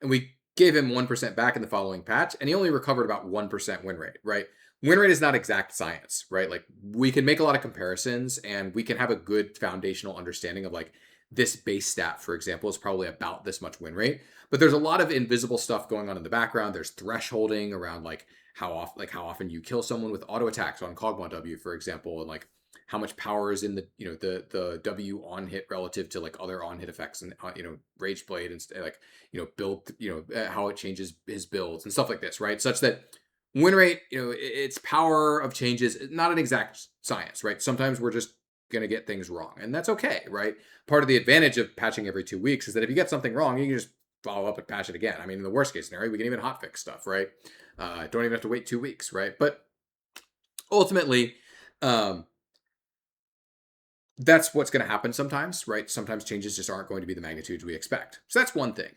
And we gave him 1% back in the following patch, and he only recovered about 1% win rate, right? Win rate is not exact science, right? Like, we can make a lot of comparisons, and we can have a good foundational understanding of, like, this base stat, for example, is probably about this much win rate. But there's a lot of invisible stuff going on in the background. There's thresholding around like how often you kill someone with auto attacks on Kog'Maw W, for example, and like how much power is in the the W on hit relative to like other on hit effects and Rage Blade and like build how it changes his builds and stuff like this, right? Such that win rate, its power of changes, not an exact science, right? Sometimes we're just going to get things wrong, and that's okay, right? Part of the advantage of patching every 2 weeks is that if you get something wrong, you can just follow up and patch it again. I mean, in the worst case scenario, we can even hotfix stuff, right? Don't even have to wait 2 weeks, right? But ultimately, that's what's going to happen sometimes, right? Sometimes changes just aren't going to be the magnitudes we expect. So that's one thing.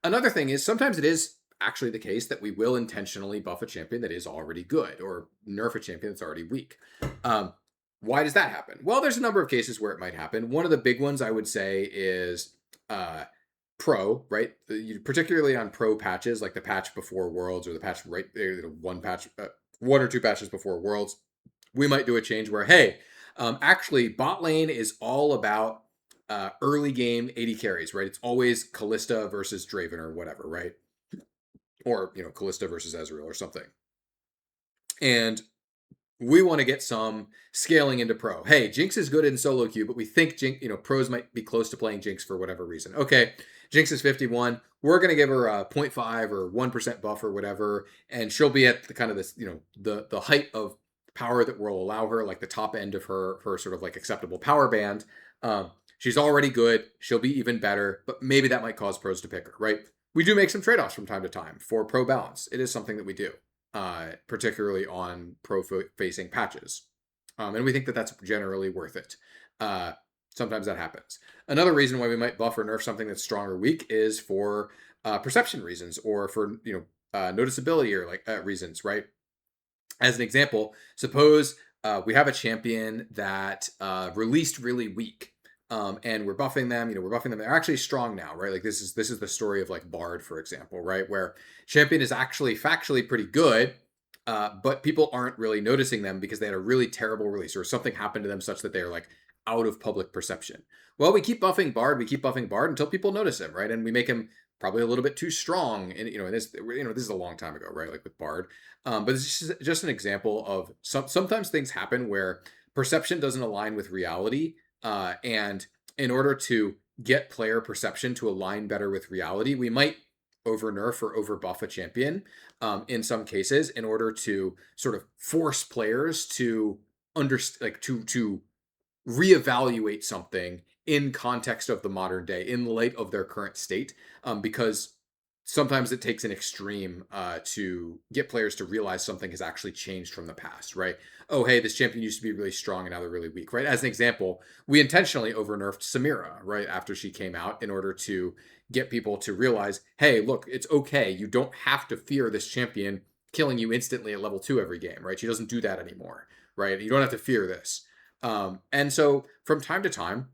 Another thing is sometimes it is actually the case that we will intentionally buff a champion that is already good or nerf a champion that's already weak. Why does that happen? Well, there's a number of cases where it might happen. One of the big ones I would say is pro, right? Particularly on pro patches, like the patch before Worlds or the patch right there, one or two patches before Worlds. We might do a change where, hey, actually, bot lane is all about early game AD carries, right? It's always Callista versus Draven or whatever, right? Or Callista versus Ezreal or something. And we want to get some scaling into pro. Hey, Jinx is good in solo queue, but we think pros might be close to playing Jinx for whatever reason. Okay, Jinx is 51. We're going to give her a 0.5 or 1% buff or whatever, and she'll be at the kind of this, the height of power that will allow her, like the top end of her sort of like acceptable power band. She's already good. She'll be even better, but maybe that might cause pros to pick her, right? We do make some trade-offs from time to time for pro balance. It is something that we do. Particularly on pro-facing patches. And we think that that's generally worth it. Sometimes that happens. Another reason why we might buff or nerf something that's strong or weak is for perception reasons or for noticeability or like reasons, right? As an example, suppose we have a champion that released really weak. And we're buffing them, they're actually strong now, right? Like this is the story of like Bard, for example, right? Where champion is actually factually pretty good, but people aren't really noticing them because they had a really terrible release or something happened to them such that they're like out of public perception. Well, we keep buffing Bard until people notice him, right? And we make him probably a little bit too strong. And this is a long time ago, right? Like with Bard. But it's just an example of sometimes things happen where perception doesn't align with reality. And in order to get player perception to align better with reality, we might over nerf or over buff a champion in some cases in order to sort of force players to to reevaluate something in context of the modern day, in light of their current state, because sometimes it takes an extreme to get players to realize something has actually changed from the past, right? Oh, hey, this champion used to be really strong and now they're really weak, right? As an example, we intentionally over-nerfed Samira, right, after she came out in order to get people to realize, hey, look, it's okay. You don't have to fear this champion killing you instantly at level 2 every game, right? She doesn't do that anymore, right? You don't have to fear this. And so from time to time,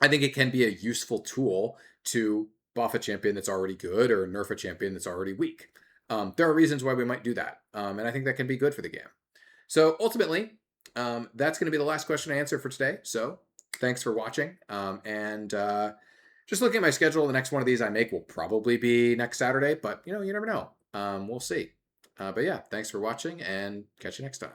I think it can be a useful tool to buff a champion that's already good or nerf a champion that's already weak. There are reasons why we might do that. And I think that can be good for the game. So ultimately, that's going to be the last question I answer for today. So thanks for watching. Just looking at my schedule, the next one of these I make will probably be next Saturday, but you never know. We'll see. But yeah, thanks for watching and catch you next time.